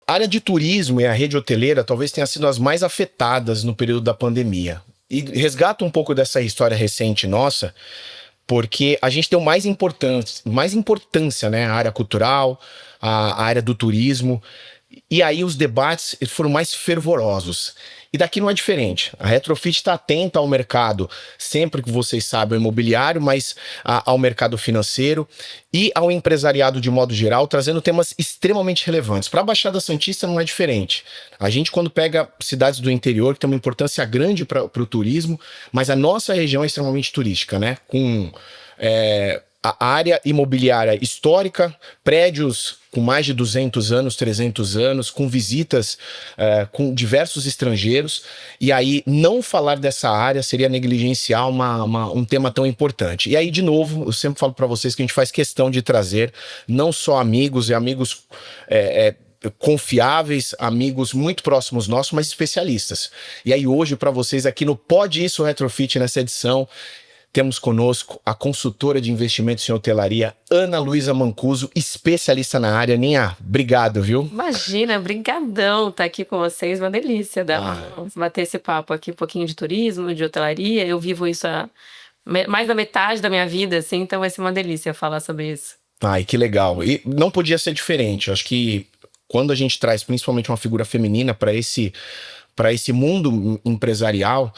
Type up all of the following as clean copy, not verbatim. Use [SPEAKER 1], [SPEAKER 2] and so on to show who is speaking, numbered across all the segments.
[SPEAKER 1] A área de turismo e a rede hoteleira talvez tenha sido as mais afetadas no período da pandemia. E resgata um pouco dessa história recente nossa, porque a gente deu mais importância, né, à área cultural, à área do turismo, e aí os debates foram mais fervorosos. E daqui não é diferente. A Retrofit está atenta ao mercado, sempre que vocês sabem, ao imobiliário, mas ao mercado financeiro e ao empresariado de modo geral, trazendo temas extremamente relevantes. Para a Baixada Santista não é diferente. A gente, quando pega cidades do interior, que tem uma importância grande para o turismo, mas a nossa região é extremamente turística, né? Com a área imobiliária histórica, prédios com mais de 200 anos, 300 anos, com visitas com diversos estrangeiros, e aí não falar dessa área seria negligenciar um tema tão importante. E aí, de novo, eu sempre falo para vocês que a gente faz questão de trazer não só amigos e amigos confiáveis, amigos muito próximos nossos, mas especialistas. E aí hoje, para vocês aqui no Pode Isso Retrofit, nessa edição, temos conosco a consultora de investimentos em hotelaria, Ana Luísa Mancuso, especialista na área. Ninha, obrigado, viu?
[SPEAKER 2] Imagina, brigadão estar aqui com vocês, uma delícia bater esse papo aqui, um pouquinho de turismo, de hotelaria. Eu vivo isso há mais da metade da minha vida, assim, então vai ser uma delícia falar sobre isso.
[SPEAKER 1] Ai, que legal. E não podia ser diferente. Acho que quando a gente traz principalmente uma figura feminina para esse mundo empresarial,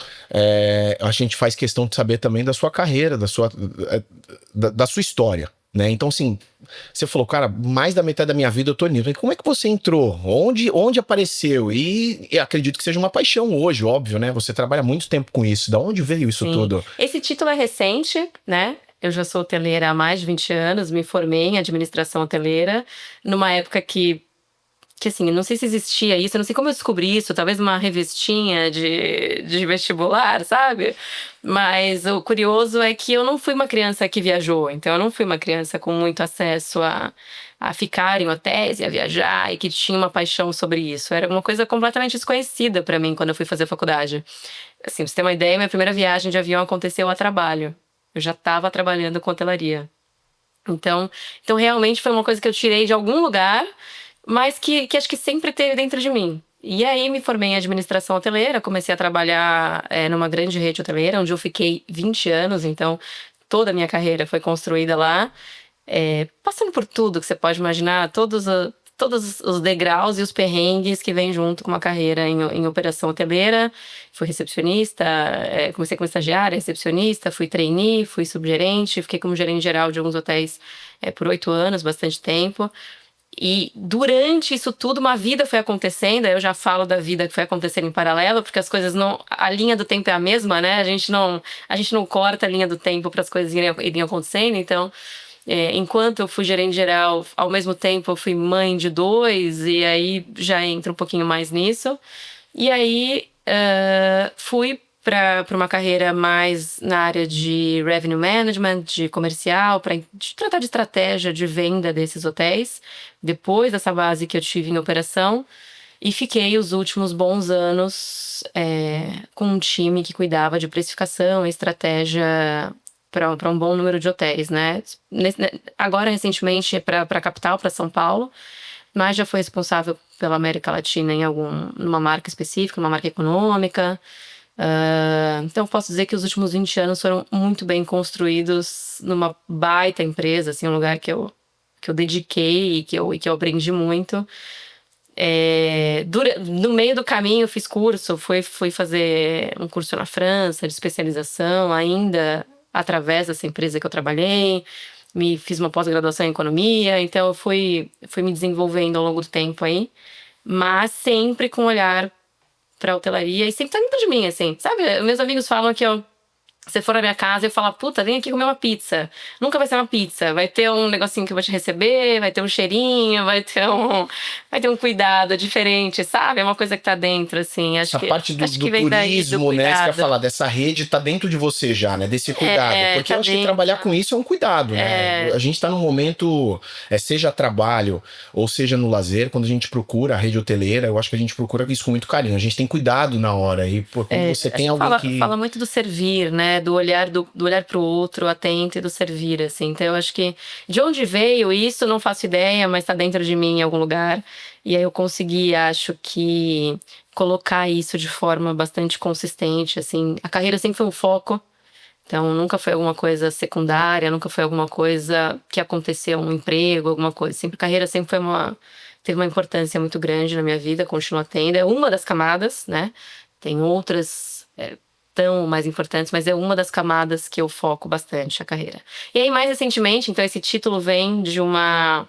[SPEAKER 1] a gente faz questão de saber também da sua carreira, da sua história, né? Então, assim, você falou, cara, mais da metade da minha vida eu tô nisso. Como é que você entrou? Onde apareceu? E acredito que seja uma paixão hoje, óbvio, né? Você trabalha muito tempo com isso. Da onde veio isso tudo?
[SPEAKER 2] Esse título é recente, né? Eu já sou hoteleira há mais de 20 anos, me formei em administração hoteleira, numa época que assim, não sei se existia isso, eu não sei como eu descobri isso, talvez uma revistinha de vestibular, sabe? Mas o curioso é que eu não fui uma criança que viajou, então eu não fui uma criança com muito acesso a ficar em hotéis e a viajar e que tinha uma paixão sobre isso. Era uma coisa completamente desconhecida para mim quando eu fui fazer faculdade. Assim, pra você ter uma ideia, minha primeira viagem de avião aconteceu a trabalho. Eu já estava trabalhando com hotelaria. Então realmente foi uma coisa que eu tirei de algum lugar, mas que acho que sempre teve dentro de mim. E aí me formei em administração hoteleira, comecei a trabalhar numa grande rede hoteleira, onde eu fiquei 20 anos, então toda a minha carreira foi construída lá, passando por tudo que você pode imaginar, todos os degraus e os perrengues que vêm junto com uma carreira em operação hoteleira. Fui recepcionista, comecei como estagiária, recepcionista, fui trainee, fui subgerente, fiquei como gerente geral de alguns hotéis por 8 anos, bastante tempo. E durante isso tudo, uma vida foi acontecendo. Eu já falo da vida que foi acontecendo em paralelo, porque as coisas não... A linha do tempo é a mesma, né? A gente não corta a linha do tempo para as coisas irem acontecendo. Então, enquanto eu fui gerente geral, ao mesmo tempo eu fui mãe de 2, e aí já entra um pouquinho mais nisso. E aí, fui para uma carreira mais na área de revenue management, de comercial, para tratar de estratégia de venda desses hotéis, depois dessa base que eu tive em operação, e fiquei os últimos bons anos com um time que cuidava de precificação e estratégia para um bom número de hotéis, né? Agora, recentemente, para a capital, para São Paulo, mas já foi responsável pela América Latina numa marca específica, numa marca econômica. Então posso dizer que os últimos 20 anos foram muito bem construídos numa baita empresa, assim, um lugar que eu dediquei e que eu aprendi muito. No meio do caminho fiz curso, fui fazer um curso na França de especialização, ainda através dessa empresa que eu trabalhei. Fiz uma pós-graduação em economia, então eu fui me desenvolvendo ao longo do tempo aí, mas sempre com um olhar pra hotelaria, e sempre tá dentro de mim, assim, sabe? Meus amigos falam que você for na minha casa e eu falo, puta, vem aqui comer uma pizza. Nunca vai ser uma pizza, vai ter um negocinho que eu vou te receber, vai ter um cheirinho, vai ter um cuidado diferente, sabe? É uma coisa que tá dentro, assim.
[SPEAKER 1] Essa parte do turismo, né? Você quer falar dessa rede, tá dentro de você já, né? Desse cuidado. Porque eu acho que trabalhar com isso é um cuidado, né? A gente tá num momento, seja trabalho ou seja no lazer, quando a gente procura a rede hoteleira, eu acho que a gente procura isso com muito carinho. A gente tem cuidado na hora. E quando você tem alguém que...
[SPEAKER 2] Fala muito do servir, né? né? Do olhar para o outro, atento e do servir, assim. Então, eu acho que de onde veio isso, não faço ideia, mas está dentro de mim em algum lugar. E aí eu consegui, acho que, colocar isso de forma bastante consistente, assim. A carreira sempre foi um foco. Então, nunca foi alguma coisa secundária, nunca foi alguma coisa que aconteceu, um emprego, alguma coisa. Sempre, carreira sempre teve uma importância muito grande na minha vida, continua tendo. É uma das camadas, né? Tem outras tão mais importantes, mas é uma das camadas que eu foco bastante a carreira. E aí, mais recentemente, então, esse título vem de uma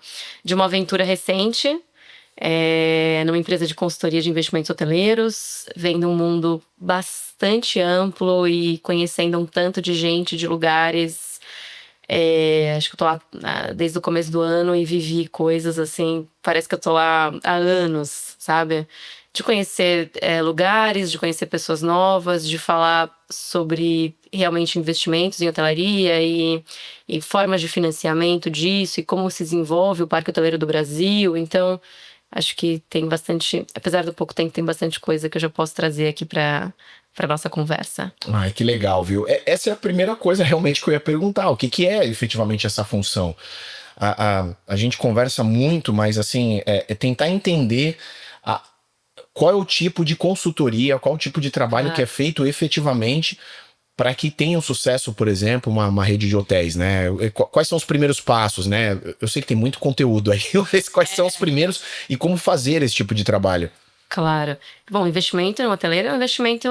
[SPEAKER 2] aventura recente, numa empresa de consultoria de investimentos hoteleiros, vendo um mundo bastante amplo e conhecendo um tanto de gente, de lugares. Acho que eu tô lá desde o começo do ano e vivi coisas assim, parece que eu tô lá há anos, sabe? De conhecer lugares, de conhecer pessoas novas, de falar sobre realmente investimentos em hotelaria e formas de financiamento disso e como se desenvolve o Parque Hoteleiro do Brasil. Então, acho que tem bastante, apesar do pouco tempo, tem bastante coisa que eu já posso trazer aqui para nossa conversa.
[SPEAKER 1] Ai, que legal, viu? Essa é a primeira coisa realmente que eu ia perguntar. O que é efetivamente essa função? A gente conversa muito, mas assim, é tentar entender qual é o tipo de consultoria, qual é o tipo de trabalho que é feito efetivamente para que tenha um sucesso, por exemplo, uma rede de hotéis, né? Quais são os primeiros passos, né? Eu sei que tem muito conteúdo aí, mas quais são os primeiros e como fazer esse tipo de trabalho?
[SPEAKER 2] Claro. Bom, investimento no hoteleiro é um investimento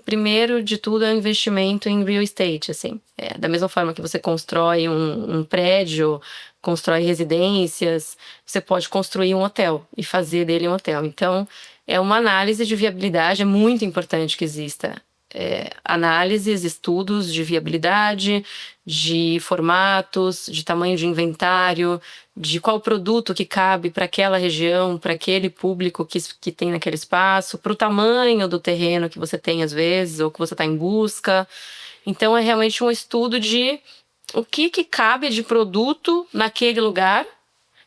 [SPEAKER 2] primeiro de tudo, é um investimento em real estate, assim. Da mesma forma que você constrói um prédio, constrói residências, você pode construir um hotel e fazer dele um hotel. Então, é uma análise de viabilidade, é muito importante que exista. Análises, estudos de viabilidade, de formatos, de tamanho de inventário, de qual produto que cabe para aquela região, para aquele público que tem naquele espaço, para o tamanho do terreno que você tem às vezes, ou que você está em busca. Então, é realmente um estudo de o que cabe de produto naquele lugar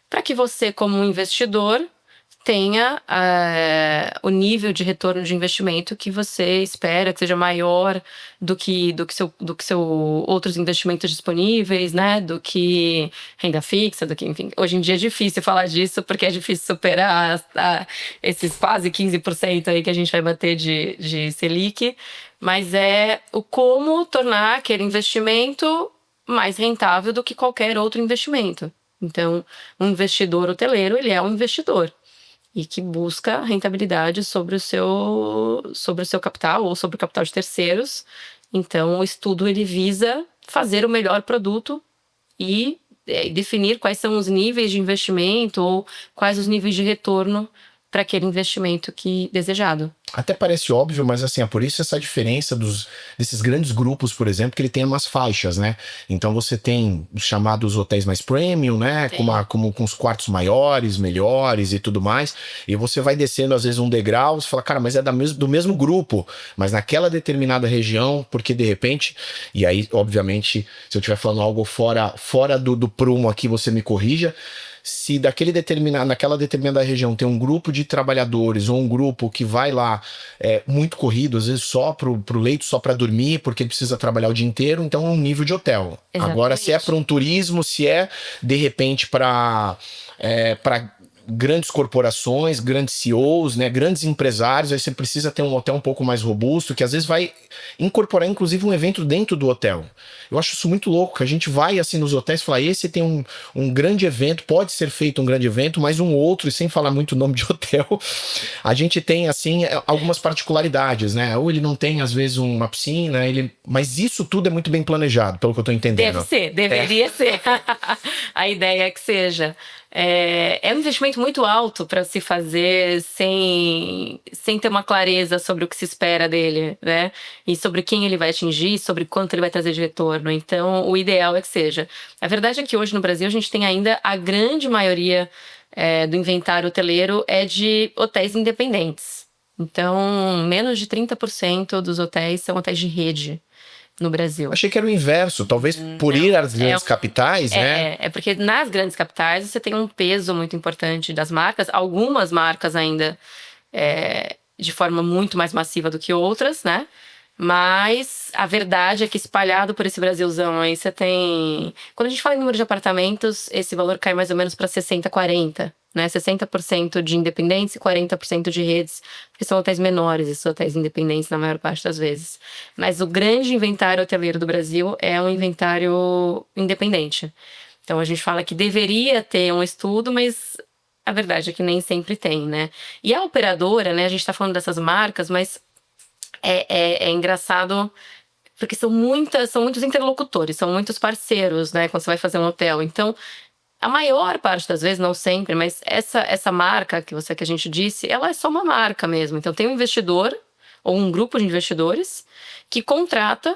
[SPEAKER 2] para que você, como um investidor, tenha o nível de retorno de investimento que você espera, que seja maior do que seu outros investimentos disponíveis, né? Do que renda fixa, do que, enfim. Hoje em dia é difícil falar disso, porque é difícil superar esses quase 15% aí que a gente vai bater de Selic, mas é o como tornar aquele investimento mais rentável do que qualquer outro investimento. Então, um investidor hoteleiro, ele é um investidor e que busca rentabilidade sobre o seu capital ou sobre o capital de terceiros. Então, o estudo ele visa fazer o melhor produto e definir quais são os níveis de investimento ou quais os níveis de retorno para aquele investimento desejado.
[SPEAKER 1] Até parece óbvio, mas assim, é por isso essa diferença desses grandes grupos, por exemplo, que ele tem umas faixas, né? Então você tem os chamados hotéis mais premium, né? Com os quartos maiores, melhores e tudo mais. E você vai descendo, às vezes, um degrau, você fala, cara, mas é do mesmo grupo, mas naquela determinada região, porque de repente, e aí, obviamente, se eu estiver falando algo fora do prumo aqui, você me corrija. Se naquela determinada região tem um grupo de trabalhadores ou um grupo que vai lá muito corrido, às vezes só pro leito, só para dormir, porque ele precisa trabalhar o dia inteiro, então é um nível de hotel. Exatamente. Agora, se é para um turismo, se é de repente para grandes corporações, grandes CEOs, né, grandes empresários, aí você precisa ter um hotel um pouco mais robusto, que às vezes vai incorporar inclusive um evento dentro do hotel. Eu acho isso muito louco, que a gente vai assim nos hotéis e fala, esse tem um grande evento, pode ser feito um grande evento, mas um outro, e sem falar muito o nome de hotel, a gente tem assim algumas particularidades, né? Ou ele não tem às vezes uma piscina, mas isso tudo é muito bem planejado, pelo que eu tô entendendo.
[SPEAKER 2] Deveria ser. A ideia é que seja. É um investimento muito alto para se fazer sem ter uma clareza sobre o que se espera dele, né? E sobre quem ele vai atingir, sobre quanto ele vai trazer de retorno. Então, o ideal é que seja. A verdade é que hoje no Brasil a gente tem ainda a grande maioria do inventário hoteleiro é de hotéis independentes. Então, menos de 30% dos hotéis são hotéis de rede no Brasil.
[SPEAKER 1] Achei que era o inverso, talvez por ir às grandes capitais, né?
[SPEAKER 2] É porque nas grandes capitais você tem um peso muito importante das marcas, algumas marcas ainda de forma muito mais massiva do que outras, né? Mas a verdade é que espalhado por esse Brasilzão aí, você tem... Quando a gente fala em número de apartamentos, esse valor cai mais ou menos para 60-40, né? 60% de independentes e 40% de redes, porque são hotéis menores, esses hotéis independentes na maior parte das vezes. Mas o grande inventário hoteleiro do Brasil é um inventário independente. Então a gente fala que deveria ter um estudo, mas a verdade é que nem sempre tem, né? E a operadora, né? A gente tá falando dessas marcas, mas é engraçado porque são muitos interlocutores, são muitos parceiros, né? Quando você vai fazer um hotel. Então, a maior parte das vezes, não sempre, mas essa marca que a gente disse, ela é só uma marca mesmo. Então, tem um investidor ou um grupo de investidores que contrata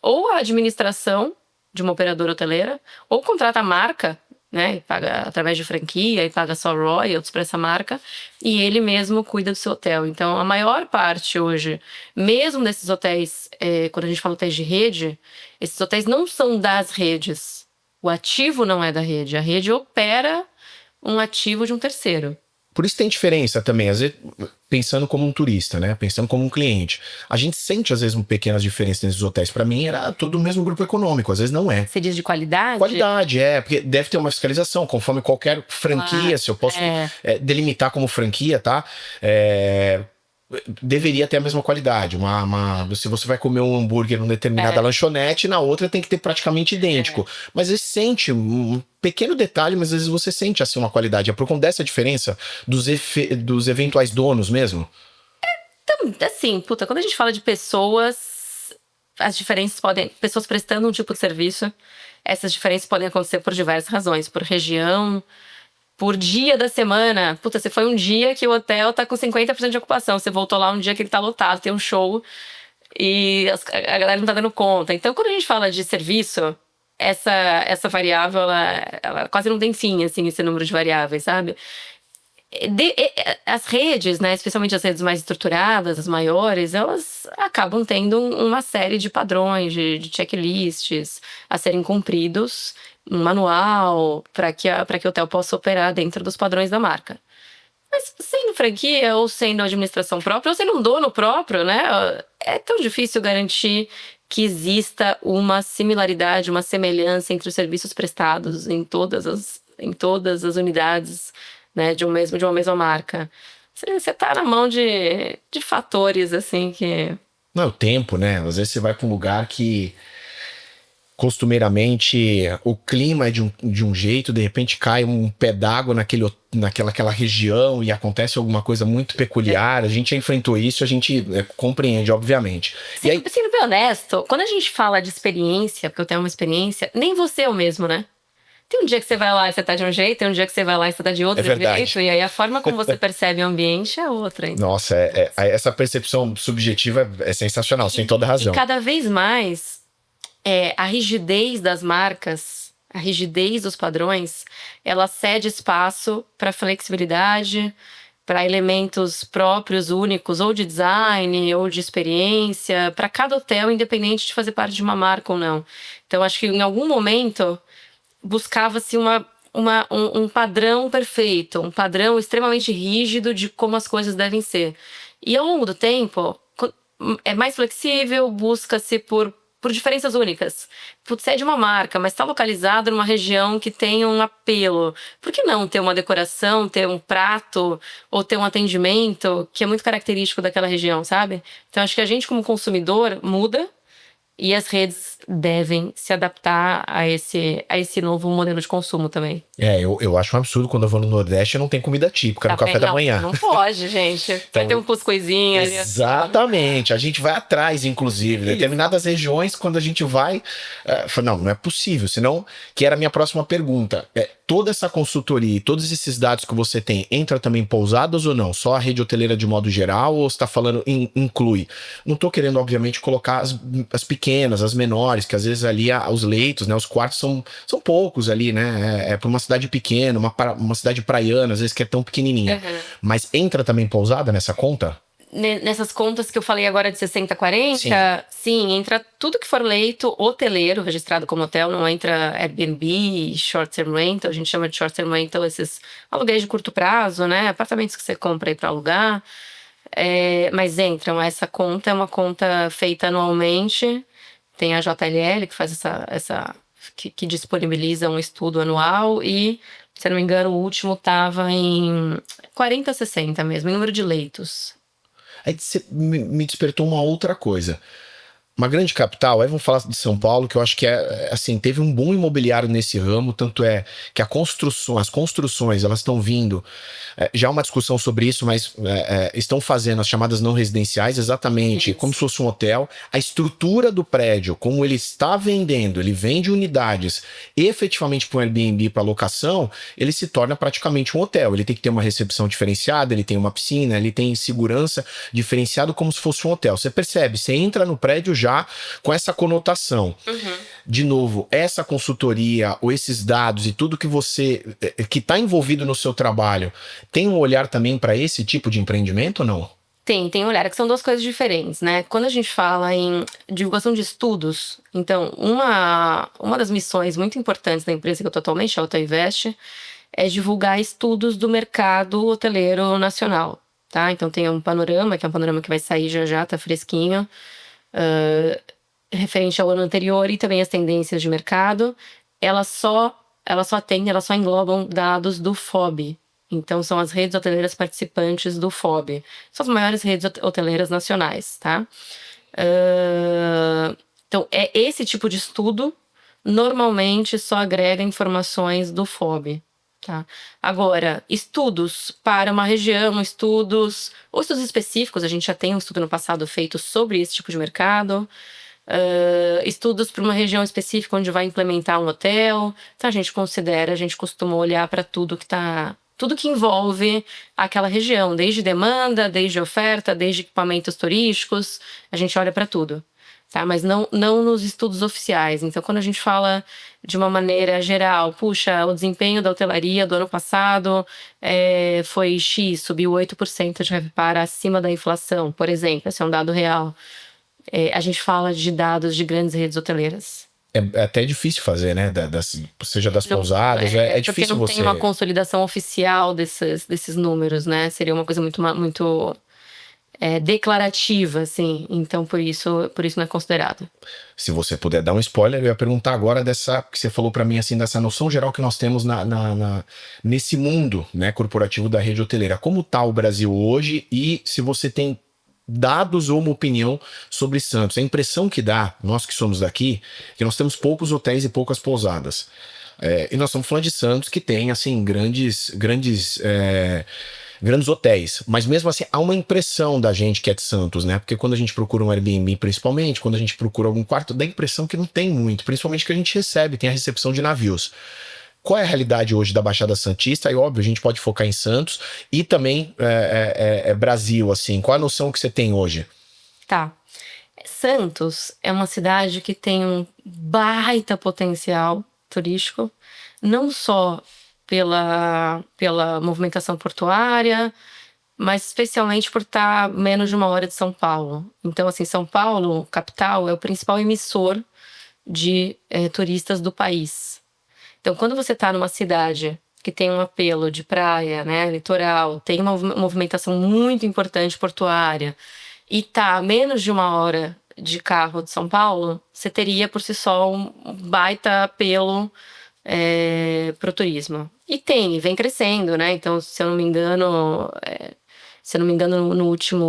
[SPEAKER 2] ou a administração de uma operadora hoteleira, ou contrata a marca, né, e paga através de franquia e paga só royalties para essa marca, e ele mesmo cuida do seu hotel. Então, a maior parte hoje, mesmo desses hotéis, quando a gente fala hotéis de rede, esses hotéis não são das redes. O ativo não é da rede. A rede opera um ativo de um terceiro.
[SPEAKER 1] Por isso tem diferença também, às vezes, pensando como um turista, né? Pensando como um cliente. A gente sente, às vezes, pequenas diferenças nesses hotéis. Para mim, era todo o mesmo grupo econômico, às vezes não é.
[SPEAKER 2] Você diz de qualidade?
[SPEAKER 1] Qualidade, porque deve ter uma fiscalização, conforme qualquer franquia, se eu posso delimitar como franquia, tá? Deveria ter a mesma qualidade. Se você vai comer um hambúrguer numa determinada lanchonete, na outra tem que ter praticamente idêntico. Mas você sente um pequeno detalhe, mas às vezes você sente assim uma qualidade. É por conta dessa diferença dos eventuais donos mesmo?
[SPEAKER 2] Então, assim, quando a gente fala de pessoas, as diferenças podem... Pessoas prestando um tipo de serviço, essas diferenças podem acontecer por diversas razões. Por região, por dia da semana. Você foi um dia que o hotel tá com 50% de ocupação. Você voltou lá um dia que ele tá lotado, tem um show e a galera não tá dando conta. Então, quando a gente fala de serviço, essa variável, ela quase não tem fim, assim, esse número de variáveis, sabe? As redes, né, especialmente as redes mais estruturadas, as maiores, elas acabam tendo uma série de padrões, de checklists a serem cumpridos, um manual para que o hotel possa operar dentro dos padrões da marca. Mas sendo franquia, ou sendo administração própria, ou sendo um dono próprio, né, é tão difícil garantir que exista uma similaridade, uma semelhança entre os serviços prestados em todas as unidades, né, de uma mesma marca. Você tá na mão de fatores, assim, que...
[SPEAKER 1] Não é o tempo, né? Às vezes você vai para um lugar que costumeiramente o clima é de um jeito, de repente cai um pé d'água naquela região e acontece alguma coisa muito peculiar. A gente já enfrentou isso, a gente compreende, obviamente.
[SPEAKER 2] Sim, e aí... Sendo bem honesto, quando a gente fala de experiência, porque eu tenho uma experiência, nem você é o mesmo, né? Tem um dia que você vai lá e você tá de um jeito, tem um dia que você vai lá e você tá de outro jeito, e aí a forma como você percebe o ambiente é outra. Então.
[SPEAKER 1] Nossa, essa percepção subjetiva é sensacional, você tem toda a razão.
[SPEAKER 2] E cada vez mais, a rigidez das marcas, a rigidez dos padrões, ela cede espaço para flexibilidade, para elementos próprios, únicos, ou de design, ou de experiência, para cada hotel, independente de fazer parte de uma marca ou não. Então, acho que em algum momento buscava-se um padrão perfeito, um padrão extremamente rígido de como as coisas devem ser. E ao longo do tempo, é mais flexível, busca-se por diferenças únicas. Você é de uma marca, mas está localizado numa região que tem um apelo. Por que não ter uma decoração, ter um prato ou ter um atendimento que é muito característico daquela região, sabe? Então, acho que a gente, como consumidor, muda. E as redes devem se adaptar a esse novo modelo de consumo também.
[SPEAKER 1] Eu acho um absurdo quando eu vou no Nordeste e não tem comida típica no café da manhã.
[SPEAKER 2] Não pode, gente. Então, vai ter um cuscuzinho ali.
[SPEAKER 1] Exatamente. A gente vai atrás, inclusive. Em determinadas regiões, quando a gente vai... não é possível. Senão, que era a minha próxima pergunta. Toda essa consultoria e todos esses dados que você tem, entra também em pousadas ou não? Só a rede hoteleira de modo geral ou você está falando inclui? Não estou querendo, obviamente, colocar as pequenas, as menores, que às vezes ali os leitos, né, os quartos são poucos ali, né? Para uma cidade pequena, uma cidade praiana, às vezes que é tão pequenininha.
[SPEAKER 2] Uhum.
[SPEAKER 1] Mas entra também pousada nessa conta?
[SPEAKER 2] Nessas contas que eu falei agora de 60-40, sim, entra tudo que for leito hoteleiro, registrado como hotel, não entra Airbnb, short-term rental, a gente chama de short-term rental esses aluguéis de curto prazo, né? Apartamentos que você compra aí para alugar. Mas entram. Essa conta é uma conta feita anualmente. Tem a JLL, que faz que disponibiliza um estudo anual. E, se eu não me engano, o último estava em 40, 60 mesmo, em número de leitos.
[SPEAKER 1] Aí você me despertou uma outra coisa. Uma grande capital, aí vamos falar de São Paulo, que eu acho que assim, teve um boom imobiliário nesse ramo, tanto é que as construções, elas estão vindo, já há uma discussão sobre isso, mas estão fazendo as chamadas não residenciais exatamente
[SPEAKER 2] Isso.
[SPEAKER 1] como se fosse um hotel. A estrutura do prédio, como ele está vendendo, ele vende unidades efetivamente para um Airbnb, para locação, ele se torna praticamente um hotel. Ele tem que ter uma recepção diferenciada, ele tem uma piscina, ele tem segurança diferenciado como se fosse um hotel. Você percebe, você entra no prédio já com essa conotação.
[SPEAKER 2] Uhum.
[SPEAKER 1] De novo, essa consultoria ou esses dados e tudo que você que está envolvido no seu trabalho, tem um olhar também para esse tipo de empreendimento ou não?
[SPEAKER 2] Tem olhar, que são duas coisas diferentes, né? Quando a gente fala em divulgação de estudos, então, uma das missões muito importantes da empresa que eu tô atualmente, a Hotel Invest, é divulgar estudos do mercado hoteleiro nacional, tá? Então tem um panorama, que é um panorama que vai sair já, tá fresquinho, referente ao ano anterior e também as tendências de mercado. Elas só englobam dados do FOB. Então, são as redes hoteleiras participantes do FOB. São as maiores redes hoteleiras nacionais, tá? Então, esse tipo de estudo normalmente só agrega informações do FOB. Tá? Agora, estudos para uma região, ou estudos específicos, a gente já tem um estudo no passado feito sobre esse tipo de mercado. Estudos para uma região específica onde vai implementar um hotel. Então, a gente costuma olhar para tudo que envolve aquela região, desde demanda, desde oferta, desde equipamentos turísticos, a gente olha para tudo. Tá? Mas não nos estudos oficiais. Então, quando a gente fala de uma maneira geral, puxa, o desempenho da hotelaria do ano passado foi X, subiu 8% de RevPAR acima da inflação, por exemplo, esse é um dado real. A gente fala de dados de grandes redes hoteleiras.
[SPEAKER 1] É até difícil fazer, né? Seja das pousadas, é difícil
[SPEAKER 2] porque não
[SPEAKER 1] você.
[SPEAKER 2] tem uma consolidação oficial desses números, né? Seria uma coisa muito declarativa, assim. Então, por isso não é considerado.
[SPEAKER 1] Se você puder dar um spoiler, eu ia perguntar agora dessa que você falou para mim, assim, dessa noção geral que nós temos nesse mundo, né, corporativo da rede hoteleira. Como tá o Brasil hoje e se você tem dados ou uma opinião sobre Santos? A impressão que dá, nós que somos daqui, que nós temos poucos hotéis e poucas pousadas. E nós estamos falando de Santos, que tem, assim, grandes hotéis, mas mesmo assim há uma impressão da gente que é de Santos, né? Porque quando a gente procura um Airbnb, principalmente, quando a gente procura algum quarto, dá a impressão que não tem muito, principalmente que a gente recebe, tem a recepção de navios. Qual é a realidade hoje da Baixada Santista? E óbvio, a gente pode focar em Santos e também Brasil, assim. Qual a noção que você tem hoje?
[SPEAKER 2] Tá. Santos é uma cidade que tem um baita potencial turístico, não só pela movimentação portuária, mas especialmente por estar menos de 1 hora de São Paulo. Então, assim, São Paulo, capital, é o principal emissor de turistas do país. Então, quando você está numa cidade que tem um apelo de praia, né, litoral, tem uma movimentação muito importante portuária, e tá a menos de 1 hora de carro de São Paulo, você teria por si só um baita apelo pro turismo. E vem crescendo, né? Então, se eu não me engano,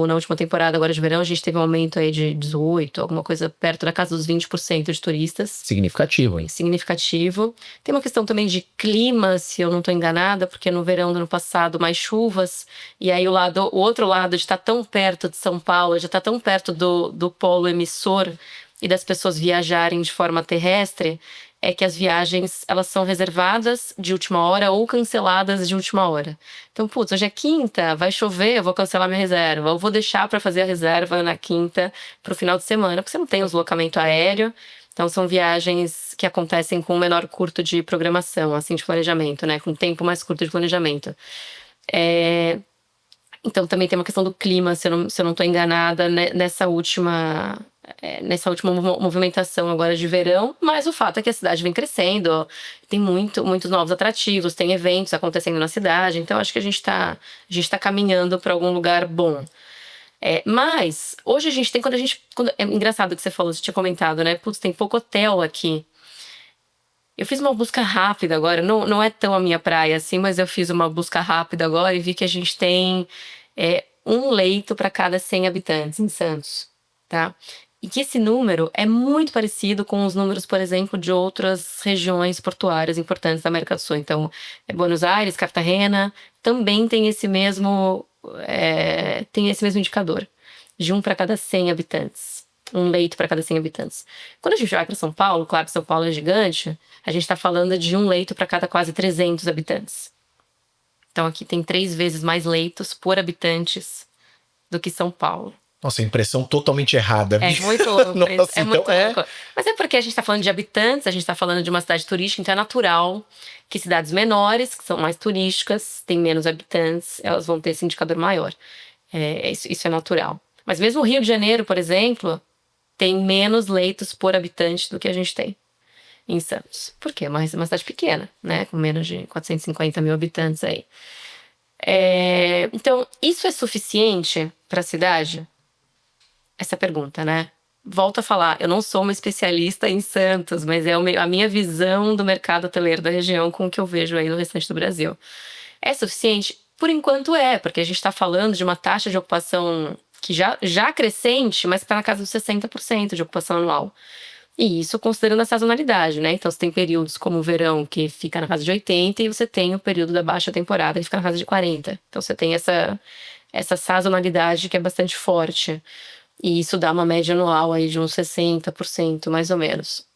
[SPEAKER 2] na última temporada agora de verão, a gente teve um aumento aí de 18, alguma coisa perto da casa dos 20% de turistas.
[SPEAKER 1] Significativo, hein?
[SPEAKER 2] Significativo. Tem uma questão também de clima, se eu não estou enganada, porque no verão do ano passado mais chuvas, e aí o outro lado de estar tão perto de São Paulo, de estar tão perto do polo emissor e das pessoas viajarem de forma terrestre, é que as viagens, elas são reservadas de última hora ou canceladas de última hora. Então, putz, hoje é quinta, vai chover, eu vou cancelar minha reserva. Ou vou deixar para fazer a reserva na quinta para o final de semana, porque você não tem deslocamento aéreo. Então, são viagens que acontecem com um menor curto de programação, assim, de planejamento, né? Com um tempo mais curto de planejamento. Então, também tem uma questão do clima, se eu não estou enganada, né, nessa última movimentação agora de verão, mas o fato é que a cidade vem crescendo, tem muitos novos atrativos, tem eventos acontecendo na cidade, então acho que a gente tá caminhando para algum lugar bom. Mas, hoje a gente tem, é engraçado que você falou, você tinha comentado, né? Putz, tem pouco hotel aqui. Eu fiz uma busca rápida agora, não é tão a minha praia assim, mas eu fiz uma busca rápida agora e vi que a gente tem um leito para cada 100 habitantes em Santos, tá? E que esse número é muito parecido com os números, por exemplo, de outras regiões portuárias importantes da América do Sul. Então, Buenos Aires, Cartagena, também tem esse mesmo indicador, de um para cada 100 habitantes. Um leito para cada 100 habitantes. Quando a gente vai para São Paulo, claro que São Paulo é gigante, a gente está falando de um leito para cada quase 300 habitantes. Então aqui tem 3 vezes mais leitos por habitantes do que São Paulo.
[SPEAKER 1] Nossa, impressão totalmente errada.
[SPEAKER 2] É muito louco.
[SPEAKER 1] Nossa,
[SPEAKER 2] muito
[SPEAKER 1] então
[SPEAKER 2] louco. Mas é porque a gente está falando de habitantes, a gente está falando de uma cidade turística, então é natural que cidades menores, que são mais turísticas, têm menos habitantes, elas vão ter esse indicador maior. Isso é natural. Mas mesmo o Rio de Janeiro, por exemplo, tem menos leitos por habitante do que a gente tem em Santos. Por quê? Mas é uma cidade pequena, né? Com menos de 450 mil habitantes aí. Então, isso é suficiente para a cidade? Essa pergunta, né? Volto a falar, eu não sou uma especialista em Santos, mas é a minha visão do mercado hoteleiro da região com o que eu vejo aí no restante do Brasil. É suficiente? Por enquanto porque a gente está falando de uma taxa de ocupação que já crescente, mas que está na casa dos 60% de ocupação anual. E isso considerando a sazonalidade, né? Então você tem períodos como o verão que fica na casa de 80 e você tem o período da baixa temporada que fica na casa de 40. Então você tem essa sazonalidade que é bastante forte. E isso dá uma média anual aí de uns 60%, mais ou menos.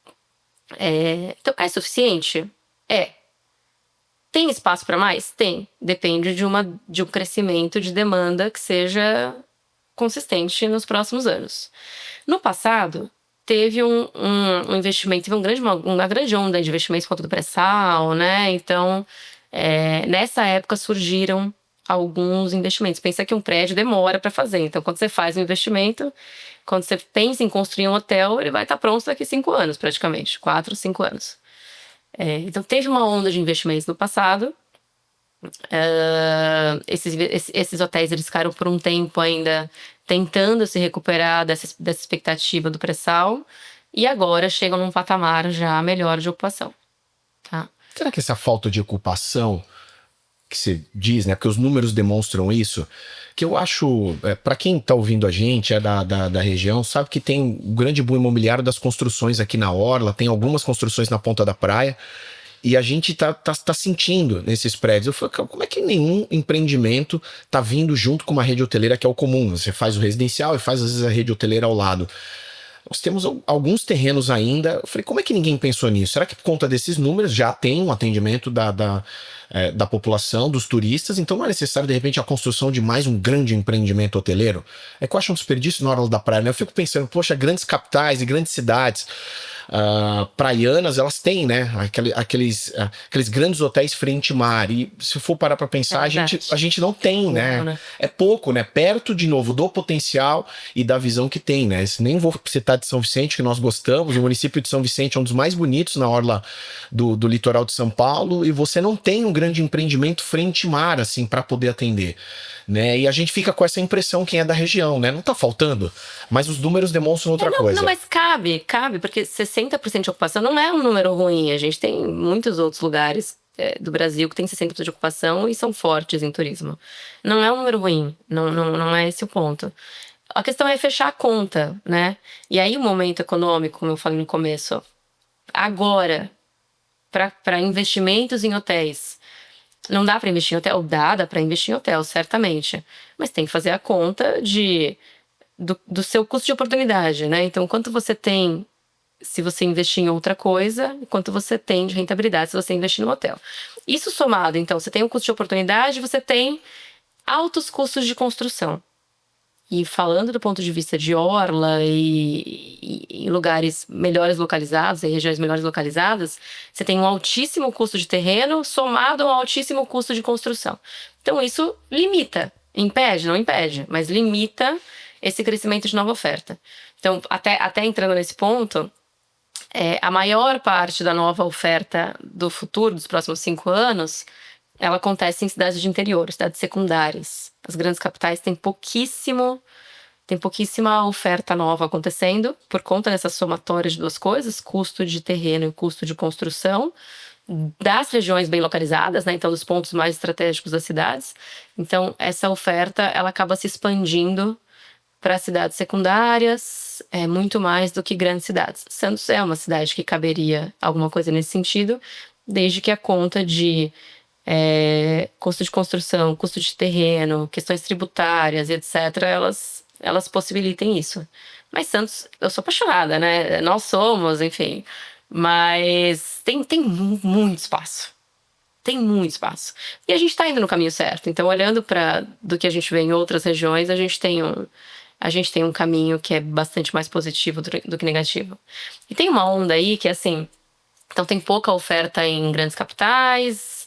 [SPEAKER 2] Então, é suficiente? Tem espaço para mais? Tem. Depende de um crescimento de demanda que seja consistente nos próximos anos. No passado, teve um investimento, teve uma grande onda de investimentos por conta do pré-sal, né? Então, nessa época surgiram alguns investimentos. Pensa que um prédio demora para fazer. Então, quando você faz um investimento, quando você pensa em construir um hotel, ele vai estar pronto daqui 5 anos, praticamente. 4, 5 anos. Então, teve uma onda de investimentos no passado. Esses hotéis eles ficaram por um tempo ainda tentando se recuperar dessa expectativa do pré-sal e agora chegam num patamar já melhor de ocupação. Tá?
[SPEAKER 1] Será que essa falta de ocupação que você diz, né? Porque os números demonstram isso, que eu acho, para quem tá ouvindo a gente, da região, sabe que tem um grande boom imobiliário das construções aqui na Orla, tem algumas construções na ponta da praia, e a gente tá sentindo nesses prédios. Eu falei, como é que nenhum empreendimento tá vindo junto com uma rede hoteleira que é o comum? Você faz o residencial e faz às vezes a rede hoteleira ao lado. Nós temos alguns terrenos ainda. Eu falei, como é que ninguém pensou nisso? Será que por conta desses números já tem um atendimento da população, dos turistas? Então não é necessário, de repente, a construção de mais um grande empreendimento hoteleiro? É que eu acho um desperdício na hora da praia, né? Eu fico pensando, poxa, grandes capitais e grandes cidades praianas, elas têm, né? Aqueles grandes hotéis frente mar. E se for parar para pensar, a gente não tem, né? É pouco, né? Perto, de novo, do potencial e da visão que tem, né? Nem vou citar de São Vicente, que nós gostamos. O município de São Vicente é um dos mais bonitos na orla do litoral de São Paulo. E você não tem um grande empreendimento frente mar, assim, para poder atender, né? E a gente fica com essa impressão, quem é da região, né? Não tá faltando, mas os números demonstram outra coisa.
[SPEAKER 2] Não, mas cabe, porque 60% de ocupação não é um número ruim. A gente tem muitos outros lugares do Brasil que tem 60% de ocupação e são fortes em turismo. Não é um número ruim, não é esse o ponto. A questão é fechar a conta, né? E aí o momento econômico, como eu falei no começo, agora, para investimentos em hotéis, não dá para investir em hotel? Dá para investir em hotel, certamente. Mas tem que fazer a conta do seu custo de oportunidade, né? Então, quanto você tem se você investir em outra coisa, quanto você tem de rentabilidade se você investir no hotel. Isso somado, então, você tem um custo de oportunidade, você tem altos custos de construção. E falando do ponto de vista de orla e em lugares melhores localizados, em regiões melhores localizadas, você tem um altíssimo custo de terreno somado a um altíssimo custo de construção. Então isso limita, impede, não impede, mas limita esse crescimento de nova oferta. Então, até entrando nesse ponto, a maior parte da nova oferta do futuro, dos próximos 5 anos, ela acontece em cidades de interior, cidades secundárias. As grandes capitais têm pouquíssimo tem pouquíssima oferta nova acontecendo por conta dessa somatória de duas coisas, custo de terreno e custo de construção, das regiões bem localizadas, né? Então, dos pontos mais estratégicos das cidades. Então, essa oferta, ela acaba se expandindo para cidades secundárias, muito mais do que grandes cidades. Santos é uma cidade que caberia alguma coisa nesse sentido, desde que a conta de custo de construção, custo de terreno, questões tributárias, etc., elas possibilitem isso. Mas Santos, eu sou apaixonada, né? Nós somos, enfim. Mas tem muito espaço. Tem muito espaço. E a gente está indo no caminho certo. Então, olhando para do que a gente vê em outras regiões, a gente tem um caminho que é bastante mais positivo do que negativo. E tem uma onda aí que, assim, então tem pouca oferta em grandes capitais,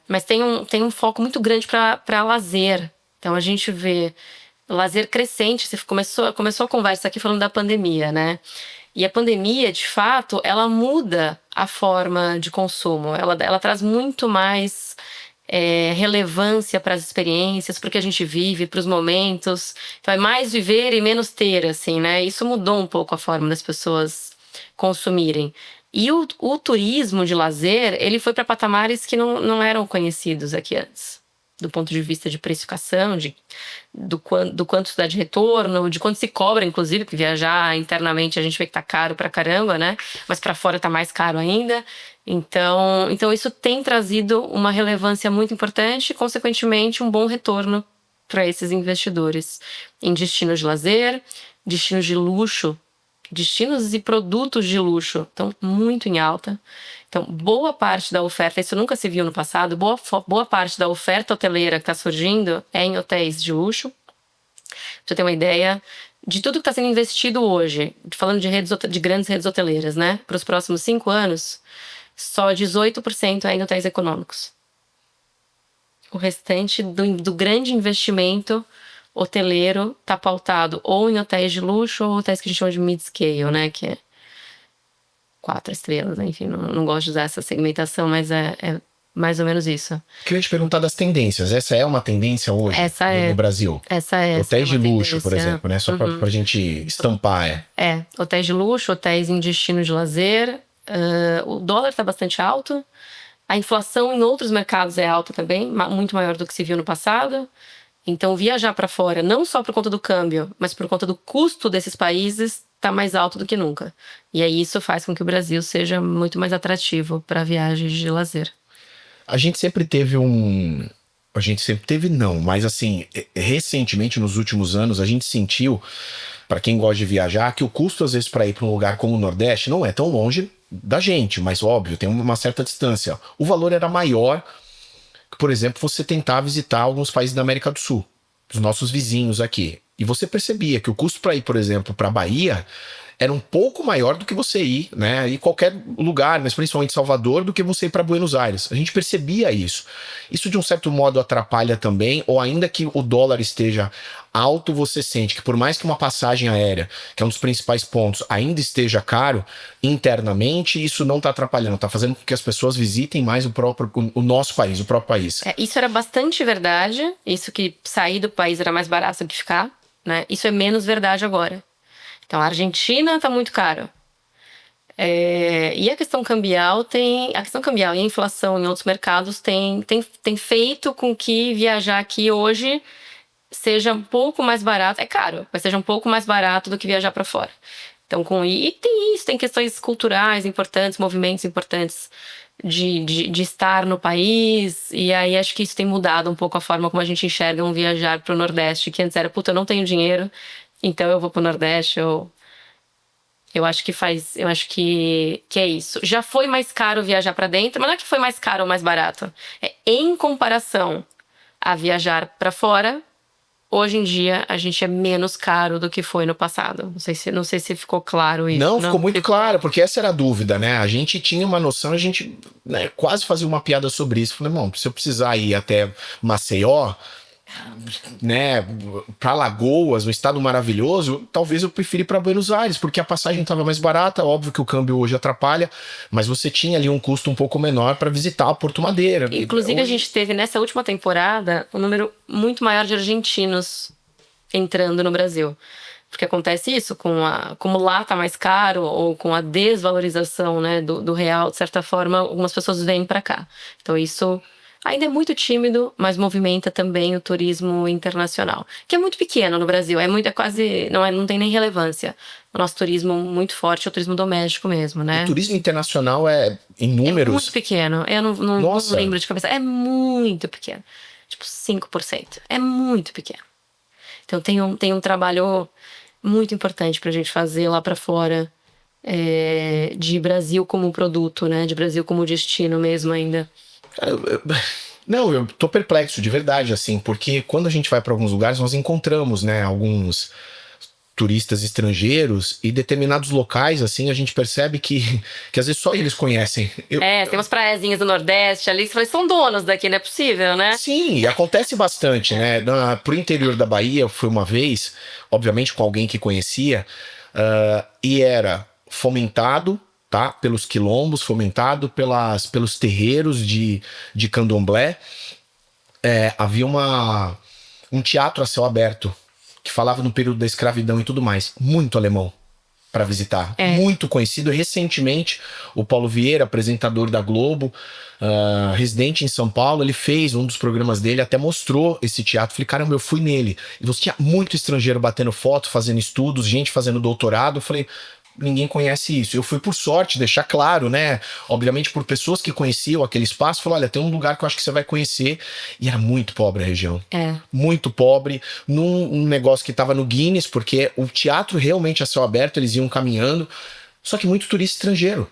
[SPEAKER 2] mas tem um foco muito grande para lazer. Então, a gente vê lazer crescente. Você começou a conversa aqui falando da pandemia, né? E a pandemia, de fato, ela muda a forma de consumo. Ela traz muito mais relevância para as experiências, para o que a gente vive, para os momentos. Então, é mais viver e menos ter, assim, né? Isso mudou um pouco a forma das pessoas consumirem. E o turismo de lazer, ele foi para patamares que não eram conhecidos aqui antes. Do ponto de vista de precificação, do quanto isso dá de retorno, de quanto se cobra, inclusive, porque viajar internamente a gente vê que tá caro pra caramba, né? Mas pra fora tá mais caro ainda. Então isso tem trazido uma relevância muito importante e, consequentemente, um bom retorno para esses investidores em destinos de lazer, destinos de luxo, destinos e produtos de luxo estão muito em alta. Então, boa parte da oferta, isso nunca se viu no passado, boa parte da oferta hoteleira que está surgindo é em hotéis de luxo. Pra você ter uma ideia de tudo que está sendo investido hoje, falando de grandes redes hoteleiras, né? Para os próximos 5 anos, só 18% é em hotéis econômicos. O restante do grande investimento hoteleiro está pautado ou em hotéis de luxo ou hotéis que a gente chama de mid-scale, né? Que é 4 estrelas, né? Enfim, não gosto de usar essa segmentação, mas é mais ou menos isso.
[SPEAKER 1] Queria te perguntar das tendências. Essa é uma tendência hoje no Brasil? Hotéis de luxo, por exemplo, né? Só pra gente estampar.
[SPEAKER 2] Hotéis de luxo, hotéis em destino de lazer. O dólar está bastante alto. A inflação em outros mercados é alta também, muito maior do que se viu no passado. Então, viajar para fora, não só por conta do câmbio, mas por conta do custo desses países, está mais alto do que nunca. E aí isso faz com que o Brasil seja muito mais atrativo para viagens de lazer.
[SPEAKER 1] A gente sempre teve não, mas assim, recentemente, nos últimos anos, a gente sentiu, para quem gosta de viajar, que o custo, às vezes, para ir para um lugar como o Nordeste não é tão longe da gente, mas óbvio, tem uma certa distância. O valor era maior que, por exemplo, você tentar visitar alguns países da América do Sul, os nossos vizinhos aqui. E você percebia que o custo para ir, por exemplo, para a Bahia era um pouco maior do que você ir, né, em qualquer lugar, mas principalmente Salvador, do que você ir para Buenos Aires. A gente percebia isso. Isso, de um certo modo, atrapalha também, ou ainda que o dólar esteja alto, você sente que, por mais que uma passagem aérea, que é um dos principais pontos, ainda esteja caro, internamente, isso não está atrapalhando, está fazendo com que as pessoas visitem mais o nosso país, o próprio país.
[SPEAKER 2] Isso era bastante verdade, isso que sair do país era mais barato do que ficar, né? Isso é menos verdade agora. Então, a Argentina está muito caro. E a questão cambial e a inflação em outros mercados tem feito com que viajar aqui hoje seja um pouco mais barato. É caro, mas seja um pouco mais barato do que viajar para fora. Então, tem questões culturais importantes, movimentos importantes de estar no país. E aí acho que isso tem mudado um pouco a forma como a gente enxerga um viajar para o Nordeste, que antes era, eu não tenho dinheiro, então eu vou pro Nordeste. Eu acho que é isso. Já foi mais caro viajar para dentro, mas não é que foi mais caro ou mais barato. Em comparação a viajar para fora, hoje em dia a gente é menos caro do que foi no passado. Não sei se ficou claro isso.
[SPEAKER 1] Não, ficou muito claro, porque essa era a dúvida, né? A gente tinha uma noção, a gente quase fazia uma piada sobre isso. Falei, irmão, se eu precisar ir até Maceió, né, para Lagoas, um estado maravilhoso, talvez eu prefira ir para Buenos Aires, porque a passagem estava mais barata. Óbvio que o câmbio hoje atrapalha, mas você tinha ali um custo um pouco menor para visitar a Porto Madeira.
[SPEAKER 2] Inclusive, a gente teve nessa última temporada um número muito maior de argentinos entrando no Brasil. Porque acontece isso, como lá tá mais caro, ou com a desvalorização, né, do real, de certa forma, algumas pessoas vêm para cá. Então isso ainda é muito tímido, mas movimenta também o turismo internacional, que é muito pequeno no Brasil, é quase, não tem nem relevância. O nosso turismo muito forte é o turismo doméstico mesmo, né?
[SPEAKER 1] O turismo internacional em
[SPEAKER 2] É
[SPEAKER 1] números...
[SPEAKER 2] muito pequeno, eu não
[SPEAKER 1] Nossa.
[SPEAKER 2] lembro de cabeça, é muito pequeno. Tipo 5%, é muito pequeno. Então tem um trabalho muito importante pra gente fazer lá pra fora, de Brasil como produto, né? De Brasil como destino mesmo ainda.
[SPEAKER 1] Não, eu tô perplexo de verdade, assim, porque quando a gente vai para alguns lugares, nós encontramos, né, alguns turistas estrangeiros e determinados locais, assim, a gente percebe que às vezes só eles conhecem.
[SPEAKER 2] Tem umas praiazinhas do Nordeste ali que você fala, são donos daqui, não é possível, né?
[SPEAKER 1] Sim, e acontece bastante, né? Pro interior da Bahia, eu fui uma vez, obviamente com alguém que conhecia, e era fomentado, tá? Pelos quilombos, fomentado pelos terreiros de candomblé. Havia um teatro a céu aberto que falava no período da escravidão e tudo mais. Muito alemão para visitar. Muito conhecido. Recentemente, o Paulo Vieira, apresentador da Globo, residente em São Paulo, ele fez um dos programas dele, até mostrou esse teatro. Falei, caramba, eu fui nele. E você tinha muito estrangeiro batendo foto, fazendo estudos, gente fazendo doutorado. Eu falei, ninguém conhece isso. Eu fui por sorte, deixar claro, né? Obviamente por pessoas que conheciam aquele espaço, falou, olha, tem um lugar que eu acho que você vai conhecer. E era muito pobre a região. Muito pobre, num negócio que tava no Guinness, porque o teatro realmente a céu aberto, eles iam caminhando, só que muito turista estrangeiro.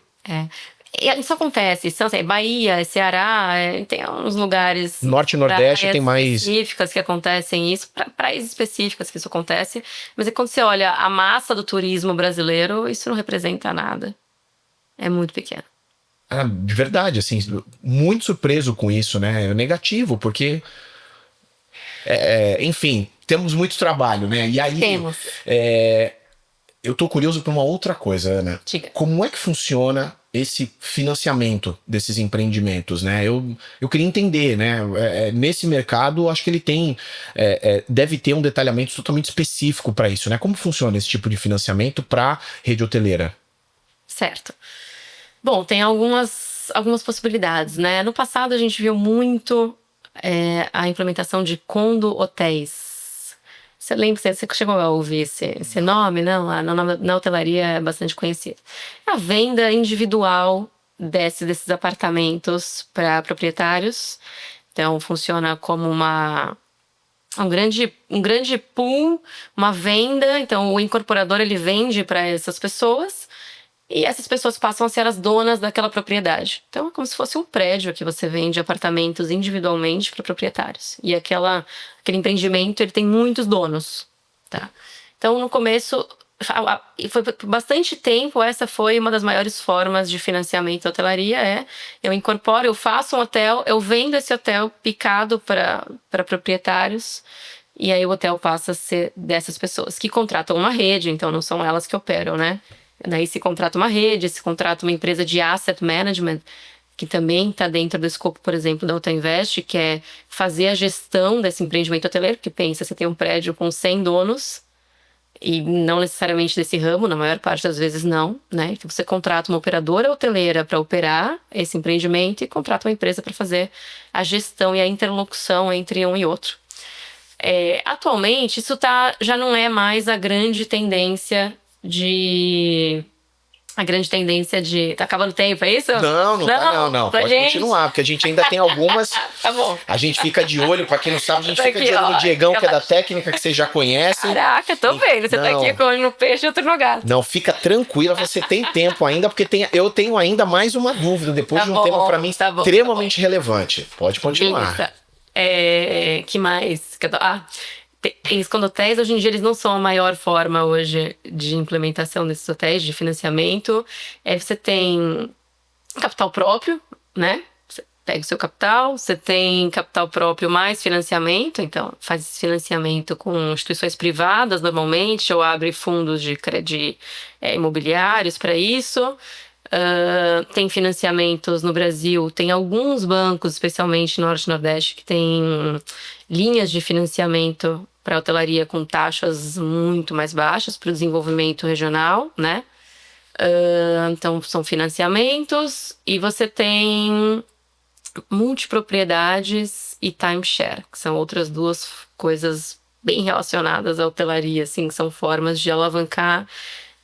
[SPEAKER 2] E isso acontece, Bahia, Ceará, tem uns lugares...
[SPEAKER 1] Norte e Nordeste tem mais...
[SPEAKER 2] específicas que acontecem isso, praias específicas que isso acontece, mas quando você olha a massa do turismo brasileiro, isso não representa nada. É muito pequeno.
[SPEAKER 1] De verdade, assim, muito surpreso com isso, né? É negativo, porque... enfim, temos muito trabalho, né? E aí...
[SPEAKER 2] Temos.
[SPEAKER 1] Eu tô curioso por uma outra coisa, Ana.
[SPEAKER 2] Diga.
[SPEAKER 1] Como é que funciona esse financiamento desses empreendimentos, né? Eu queria entender, né? Nesse mercado, acho que ele tem... deve ter um detalhamento totalmente específico para isso, né? Como funciona esse tipo de financiamento para rede hoteleira?
[SPEAKER 2] Certo. Bom, tem algumas possibilidades, né? No passado, a gente viu muito a implementação de condo-hotéis. Você lembra, você chegou a ouvir esse nome, não? Na hotelaria é bastante conhecido. A venda individual desses apartamentos para proprietários. Então, funciona como um grande pool, uma venda. Então, o incorporador, ele vende para essas pessoas e essas pessoas passam a ser as donas daquela propriedade. Então, é como se fosse um prédio que você vende apartamentos individualmente para proprietários. E aquele empreendimento, ele tem muitos donos, tá? Então, no começo, e foi por bastante tempo, essa foi uma das maiores formas de financiamento da hotelaria, eu incorporo, eu faço um hotel, eu vendo esse hotel picado para proprietários, e aí o hotel passa a ser dessas pessoas que contratam uma rede, então não são elas que operam, né? Daí se contrata uma rede, se contrata uma empresa de asset management, que também está dentro do escopo, por exemplo, da Hotel Invest, que é fazer a gestão desse empreendimento hoteleiro, que pensa, você tem um prédio com 100 donos, e não necessariamente desse ramo, na maior parte das vezes não, né? Então você contrata uma operadora hoteleira para operar esse empreendimento e contrata uma empresa para fazer a gestão e a interlocução entre um e outro. Atualmente, isso já não é mais a grande tendência de... Tá acabando o tempo, é isso?
[SPEAKER 1] Não. Pode continuar, porque a gente ainda tem algumas.
[SPEAKER 2] Tá bom.
[SPEAKER 1] A gente fica de olho, pra quem não sabe, a gente fica de olho no Diegão, que é da técnica, que vocês já conhecem.
[SPEAKER 2] Caraca, tô vendo. Você tá aqui com olho no peixe e outro no gato.
[SPEAKER 1] Não, fica tranquila, você tem tempo ainda, porque eu tenho ainda mais uma dúvida depois de um tema pra mim extremamente relevante. Pode continuar.
[SPEAKER 2] Isso. Que mais? Os condotéis, hoje em dia, eles não são a maior forma hoje de implementação desses hotéis, de financiamento. Você tem capital próprio, né? Você pega o seu capital, você tem capital próprio mais financiamento, então faz esse financiamento com instituições privadas, normalmente, ou abre fundos de imobiliários para isso. Tem financiamentos no Brasil, tem alguns bancos, especialmente Norte e Nordeste, que tem linhas de financiamento para a hotelaria com taxas muito mais baixas para o desenvolvimento regional, né? Então, são financiamentos e você tem multipropriedades e timeshare, que são outras duas coisas bem relacionadas à hotelaria, assim, que são formas de alavancar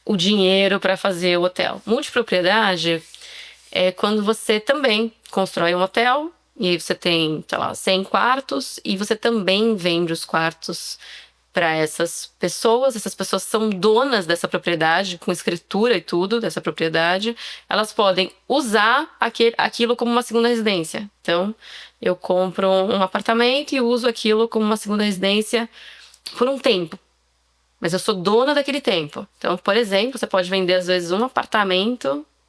[SPEAKER 2] o dinheiro para fazer o hotel. Multipropriedade é quando você também constrói um hotel e aí você tem, sei lá, 100 quartos e você também vende os quartos para essas pessoas são donas dessa propriedade, com escritura e tudo dessa propriedade, elas podem usar aquilo como uma segunda residência. Então, eu compro um apartamento e uso aquilo como uma segunda residência por um tempo. Mas eu sou dona daquele tempo. Então, por exemplo, você pode vender às vezes um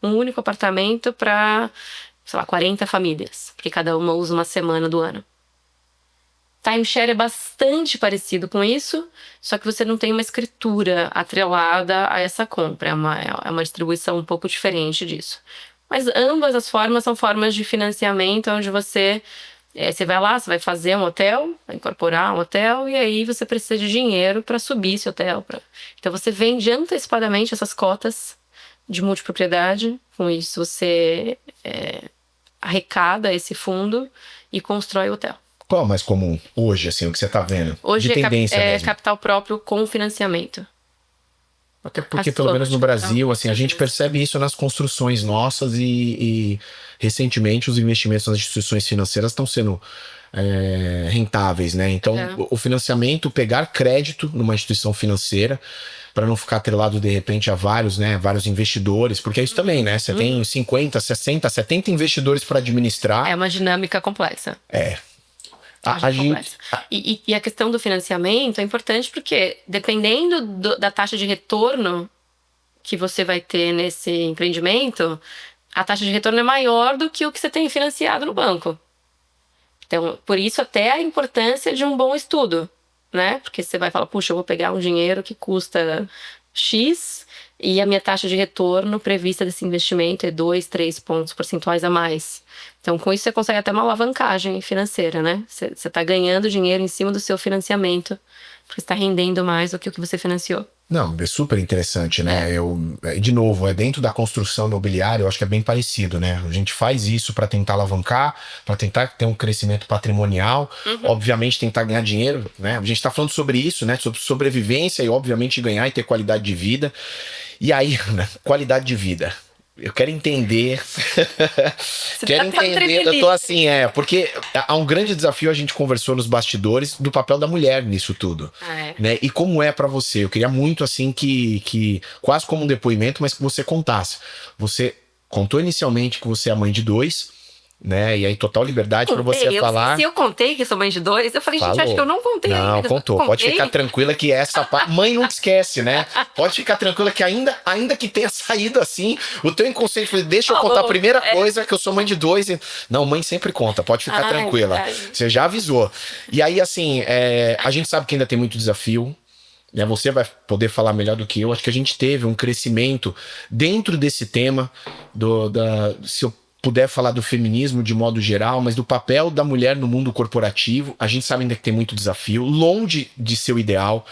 [SPEAKER 2] único apartamento para, sei lá, 40 famílias, porque cada uma usa uma semana do ano. Timeshare é bastante parecido com isso, só que você não tem uma escritura atrelada a essa compra. É uma distribuição um pouco diferente disso. Mas ambas as formas são formas de financiamento onde você vai lá, você vai fazer um hotel, vai incorporar um hotel, e aí você precisa de dinheiro para subir esse hotel. Então você vende antecipadamente essas cotas de multipropriedade. Com isso você arrecada esse fundo e constrói o hotel.
[SPEAKER 1] Qual é o mais comum hoje, assim, o que você está vendo?
[SPEAKER 2] Hoje
[SPEAKER 1] de tendência mesmo?
[SPEAKER 2] Capital próprio com financiamento.
[SPEAKER 1] Até porque, pelo menos no Brasil, assim, a gente percebe isso nas construções nossas e recentemente os investimentos nas instituições financeiras estão sendo rentáveis, né? Então, o financiamento, pegar crédito numa instituição financeira para não ficar atrelado, de repente, a vários investidores, porque é isso também, né? Você tem 50, 60, 70 investidores para administrar.
[SPEAKER 2] É uma dinâmica complexa. E a questão do financiamento é importante porque, dependendo da taxa de retorno que você vai ter nesse empreendimento, a taxa de retorno é maior do que o que você tem financiado no banco. Então, por isso até a importância de um bom estudo, né? Porque você vai falar, puxa, eu vou pegar um dinheiro que custa X e a minha taxa de retorno prevista desse investimento é 2, 3 pontos percentuais a mais. Então, com isso, você consegue até uma alavancagem financeira, né? Você está ganhando dinheiro em cima do seu financiamento, porque está rendendo mais do que o que você financiou.
[SPEAKER 1] Não, é super interessante, né? De novo, dentro da construção imobiliária, eu acho que é bem parecido, né? A gente faz isso para tentar alavancar, para tentar ter um crescimento patrimonial, obviamente tentar ganhar dinheiro, né? A gente está falando sobre isso, né? Sobre sobrevivência e, obviamente, ganhar e ter qualidade de vida. E aí, né? Qualidade de vida. Eu quero entender. Eu tô assim, porque há um grande desafio, a gente conversou nos bastidores, do papel da mulher nisso tudo. Né? E como é pra você? Eu queria muito, assim, que quase como um depoimento, mas que você contasse. Você contou inicialmente que você é mãe de 2, né? E aí, total liberdade para você falar.
[SPEAKER 2] Se eu contei que sou mãe de 2, eu falei, gente, acho que eu não contei.
[SPEAKER 1] Não, contou. Pode ficar tranquila que essa parte. Mãe nunca esquece, né? Pode ficar tranquila que ainda que tenha saído assim, o teu inconsciente falou, deixa eu contar a primeira coisa, que eu sou mãe de 2. Não, mãe sempre conta, pode ficar tranquila. Você já avisou. E aí, assim, a gente sabe que ainda tem muito desafio. Né? Você vai poder falar melhor do que eu. Acho que a gente teve um crescimento dentro desse tema se eu puder falar do feminismo de modo geral, mas do papel da mulher no mundo corporativo. A gente sabe ainda que tem muito desafio, longe de ser o ideal,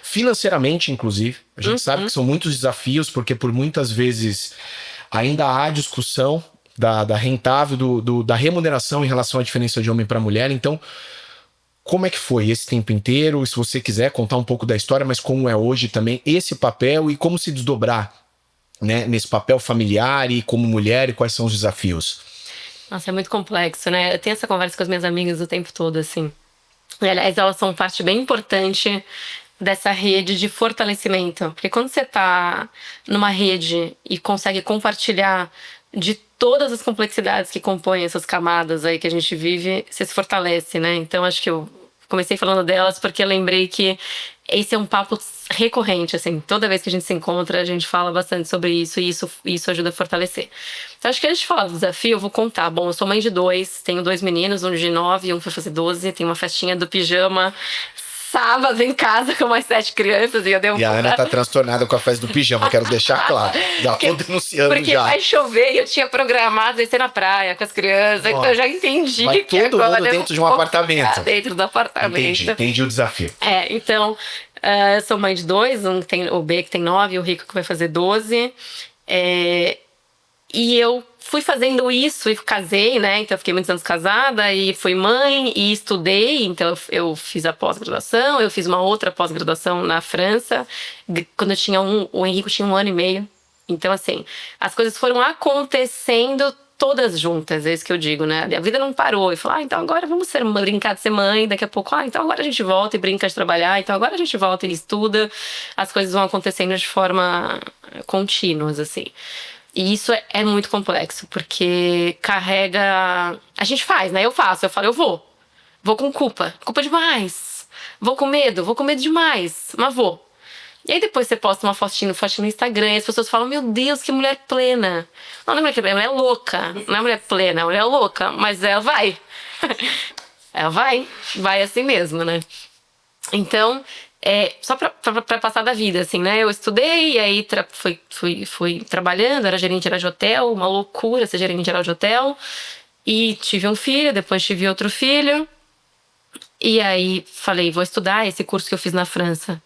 [SPEAKER 1] financeiramente, inclusive. A gente sabe que são muitos desafios, porque por muitas vezes ainda há discussão da rentável, da remuneração em relação à diferença de homem para mulher. Então, como é que foi esse tempo inteiro? Se você quiser contar um pouco da história, mas como é hoje também esse papel e como se desdobrar, né, nesse papel familiar e como mulher, e quais são os desafios?
[SPEAKER 2] Nossa, é muito complexo, né? Eu tenho essa conversa com as minhas amigas o tempo todo, assim. E, aliás, elas são parte bem importante dessa rede de fortalecimento. Porque quando você tá numa rede e consegue compartilhar de todas as complexidades que compõem essas camadas aí que a gente vive, você se fortalece, né? Então, acho que eu comecei falando delas porque eu lembrei que esse é um papo recorrente, assim. Toda vez que a gente se encontra, a gente fala bastante sobre isso e isso ajuda a fortalecer. Então, acho que antes de falar do desafio, eu vou contar. Bom, eu sou mãe de 2, tenho 2 meninos, um de 9 e um que vai fazer 12. Tem uma festinha do pijama sábado em casa com mais 7 crianças e eu dei um
[SPEAKER 1] E a Ana tá transtornada com a festa do pijama, quero deixar claro. Já tô denunciando
[SPEAKER 2] porque
[SPEAKER 1] já.
[SPEAKER 2] vai chover e eu tinha programado descer na praia com as crianças, então eu já entendi
[SPEAKER 1] vai
[SPEAKER 2] que
[SPEAKER 1] todo
[SPEAKER 2] agora
[SPEAKER 1] mundo dentro de um apartamento.
[SPEAKER 2] Dentro do apartamento.
[SPEAKER 1] Entendi o desafio.
[SPEAKER 2] Então, eu sou mãe de 2, o B que tem 9 e o Rico que vai fazer 12. E eu fui fazendo isso e casei, né? Então eu fiquei muitos anos casada e fui mãe e estudei. Então eu fiz a pós-graduação, eu fiz uma outra pós-graduação na França. Quando eu tinha o Henrico tinha 1 ano e meio. Então, assim, as coisas foram acontecendo todas juntas, é isso que eu digo, né? A vida não parou. E falou, então agora vamos brincar de ser mãe. Daqui a pouco, então agora a gente volta e brinca de trabalhar. Então agora a gente volta e estuda. As coisas vão acontecendo de forma contínuas, assim. E isso é muito complexo, porque carrega... A gente faz, né? Eu faço, eu falo, eu vou. Vou com culpa. Culpa demais. Vou com medo demais. Mas vou. E aí depois você posta uma fotinho no Instagram e as pessoas falam, meu Deus, que mulher plena. Não é mulher plena, ela é louca. Não é mulher plena, é mulher louca. Mas ela vai. Ela vai assim mesmo, né? Então... só pra passar da vida, assim, né? Eu estudei, e aí fui trabalhando, era gerente de hotel, uma loucura ser gerente de hotel. E tive um filho, depois tive outro filho. E aí falei, vou estudar esse curso que eu fiz na França.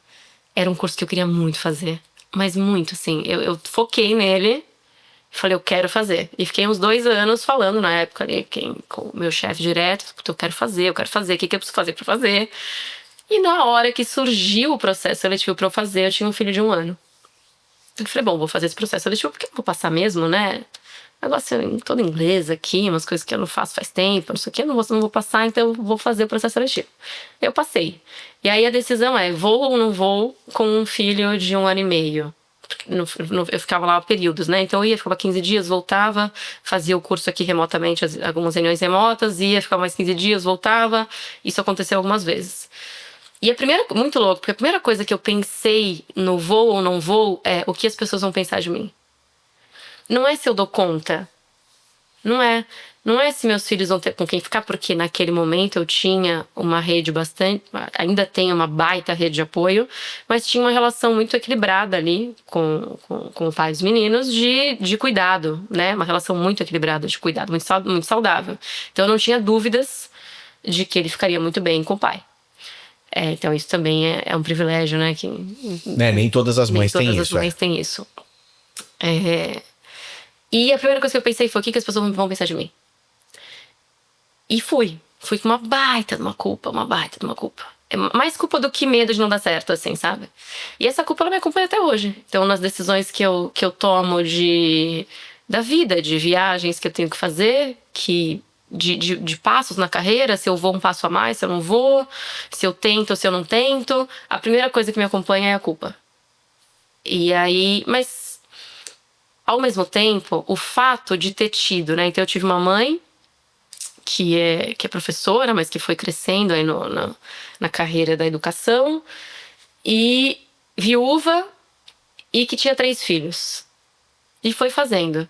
[SPEAKER 2] Era um curso que eu queria muito fazer. Mas muito, assim. Eu foquei nele. Falei, eu quero fazer. E fiquei uns 2 anos falando na época ali, com o meu chefe direto. Eu quero fazer. O que eu preciso fazer pra fazer? E na hora que surgiu o processo seletivo pra eu fazer, eu tinha um filho de 1 ano. Eu falei, bom, vou fazer esse processo seletivo porque eu vou passar mesmo, né? Negócio todo inglês aqui, umas coisas que eu não faço faz tempo, não sei o que, eu não vou passar, então eu vou fazer o processo seletivo. Eu passei. E aí a decisão é, vou ou não vou com um filho de 1 ano e meio? Eu ficava lá períodos, né? Então eu ia, ficava 15 dias, voltava, fazia o curso aqui remotamente, algumas reuniões remotas, ficava mais 15 dias, voltava. Isso aconteceu algumas vezes. E muito louco, porque a primeira coisa que eu pensei no vou ou não vou é o que as pessoas vão pensar de mim. Não é se eu dou conta. Não é se meus filhos vão ter com quem ficar, porque naquele momento eu tinha uma rede ainda tenho uma baita rede de apoio, mas tinha uma relação muito equilibrada ali com o pai dos meninos de cuidado, né? Uma relação muito equilibrada de cuidado, muito saudável. Então eu não tinha dúvidas de que ele ficaria muito bem com o pai. Então isso também é um privilégio, né?
[SPEAKER 1] Nem todas as mães têm isso.
[SPEAKER 2] Todas as mães têm isso. E a primeira coisa que eu pensei foi, o que as pessoas vão pensar de mim? E fui com uma baita de uma culpa. É mais culpa do que medo de não dar certo, assim, sabe? E essa culpa, ela me acompanha até hoje. Então, nas decisões que eu tomo da vida, de viagens que eu tenho que fazer, de passos na carreira, se eu vou um passo a mais, se eu não vou, se eu tento ou se eu não tento, a primeira coisa que me acompanha é a culpa. E aí, mas ao mesmo tempo, o fato de ter tido, né? Então eu tive uma mãe que é professora, mas que foi crescendo aí na carreira da educação, e viúva, e que tinha 3 filhos. E foi fazendo.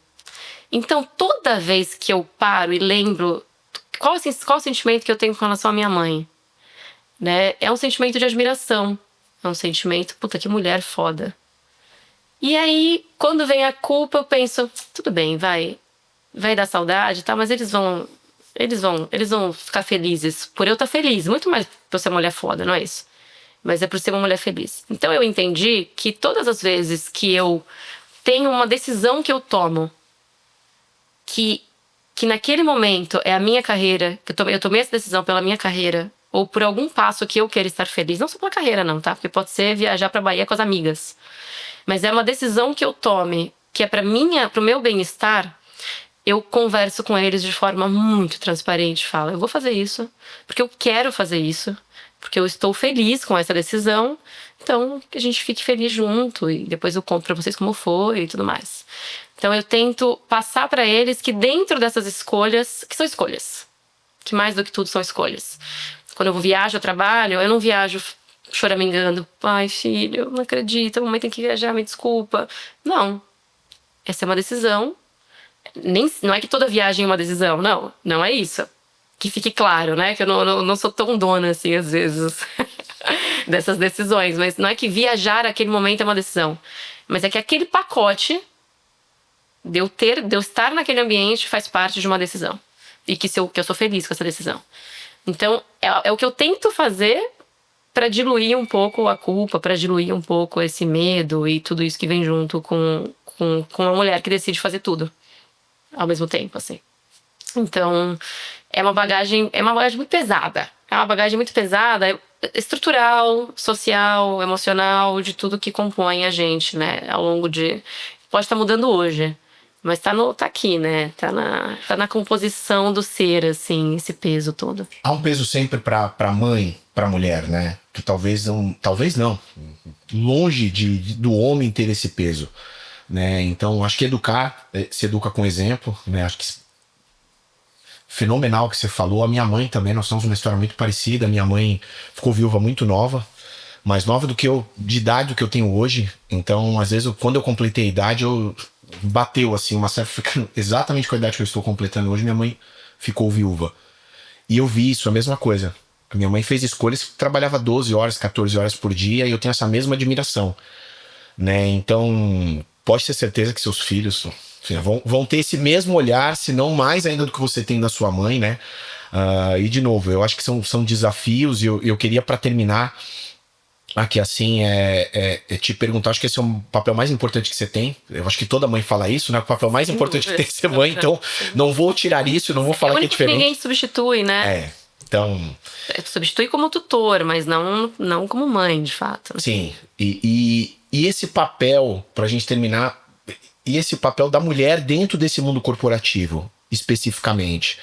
[SPEAKER 2] Então, toda vez que eu paro e lembro qual o sentimento que eu tenho com relação à minha mãe, né? É um sentimento de admiração. É um sentimento, puta, que mulher foda. E aí, quando vem a culpa, eu penso, tudo bem, vai dar saudade, tá? Mas eles vão ficar felizes por eu estar feliz. Muito mais por eu ser uma mulher foda, não é isso? Mas é por ser uma mulher feliz. Então eu entendi que todas as vezes que eu tenho uma decisão que eu tomo, que naquele momento é a minha carreira, que eu tomei essa decisão pela minha carreira, ou por algum passo que eu quero estar feliz, não só pela carreira não, tá? Porque pode ser viajar pra Bahia com as amigas. Mas é uma decisão que eu tome, que é pro meu bem-estar, eu converso com eles de forma muito transparente. Falo, eu vou fazer isso, porque eu quero fazer isso, porque eu estou feliz com essa decisão, então que a gente fique feliz junto, e depois eu conto pra vocês como foi e tudo mais. Então eu tento passar pra eles que dentro dessas escolhas, que são escolhas, que mais do que tudo são escolhas. Quando eu viajo, eu trabalho, eu não viajo choramingando, ai filho, eu não acredito, a mamãe tem que viajar, me desculpa. Não, essa é uma decisão. Não é que toda viagem é uma decisão, não é isso. Que fique claro, né, que eu não sou tão dona assim às vezes. dessas decisões. Mas não é que viajar naquele momento é uma decisão. Mas é que aquele pacote de eu estar naquele ambiente faz parte de uma decisão. E que eu sou feliz com essa decisão. Então, é o que eu tento fazer para diluir um pouco a culpa, para diluir um pouco esse medo e tudo isso que vem junto com uma mulher que decide fazer tudo ao mesmo tempo, assim. Então, é uma bagagem muito pesada. É uma bagagem muito pesada, estrutural, social, emocional, de tudo que compõe a gente, né? Ao longo de... Pode estar mudando hoje, mas tá aqui, né? Tá na composição do ser, assim, esse peso todo.
[SPEAKER 1] Há um peso sempre pra mãe, pra mulher, né? Que talvez não. Longe do homem ter esse peso, né? Então, acho que se educa com exemplo, né? Acho que fenomenal que você falou. A minha mãe também, nós temos uma história muito parecida. Minha mãe ficou viúva muito nova, mais nova de idade do que eu tenho hoje. Então, às vezes, quando eu completei a idade, bateu assim, uma certa, exatamente com a idade que eu estou completando hoje, minha mãe ficou viúva. E eu vi isso, a mesma coisa. A minha mãe fez escolhas, trabalhava 12 horas, 14 horas por dia, e eu tenho essa mesma admiração, né? Então, pode ter certeza que seus filhos vão ter esse mesmo olhar, se não mais ainda do que você tem da sua mãe, né? E de novo, eu acho que são desafios, e eu queria, para terminar aqui assim, te perguntar, acho que esse é o papel mais importante que você tem. Eu acho que toda mãe fala isso, né? O papel mais importante que tem é ser mãe, então não vou tirar isso, não vou falar que é diferente.
[SPEAKER 2] Ninguém substitui, né?
[SPEAKER 1] Então...
[SPEAKER 2] substitui como tutor, mas não como mãe, de fato.
[SPEAKER 1] Sim, e esse papel, pra gente terminar, e esse papel da mulher dentro desse mundo corporativo, especificamente.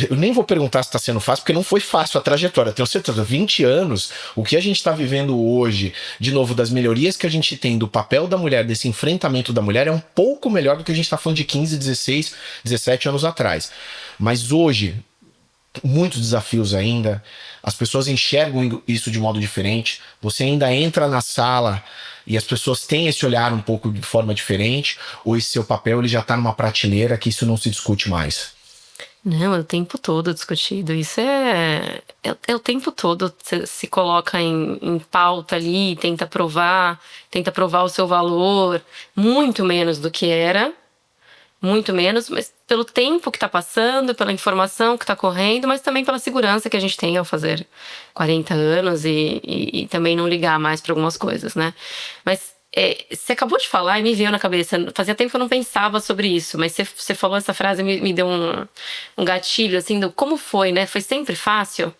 [SPEAKER 1] Eu nem vou perguntar se está sendo fácil, porque não foi fácil a trajetória, tenho certeza. 20 anos, o que a gente está vivendo hoje, de novo, das melhorias que a gente tem do papel da mulher, desse enfrentamento da mulher, é um pouco melhor do que a gente está falando de 15, 16, 17 anos atrás. Mas hoje, muitos desafios ainda, as pessoas enxergam isso de modo diferente, você ainda entra na sala e as pessoas têm esse olhar um pouco de forma diferente, ou esse seu papel ele já está numa prateleira que isso não se discute mais?
[SPEAKER 2] Não, é o tempo todo discutido. Isso é o tempo todo. Você se coloca em pauta ali, tenta provar o seu valor, muito menos do que era, muito menos, mas pelo tempo que tá passando, pela informação que tá correndo, mas também pela segurança que a gente tem ao fazer 40 anos e também não ligar mais para algumas coisas, né? Mas você acabou de falar e me veio na cabeça. Fazia tempo que eu não pensava sobre isso, mas você falou essa frase e me deu um gatilho, assim, do como foi, né? Foi sempre fácil.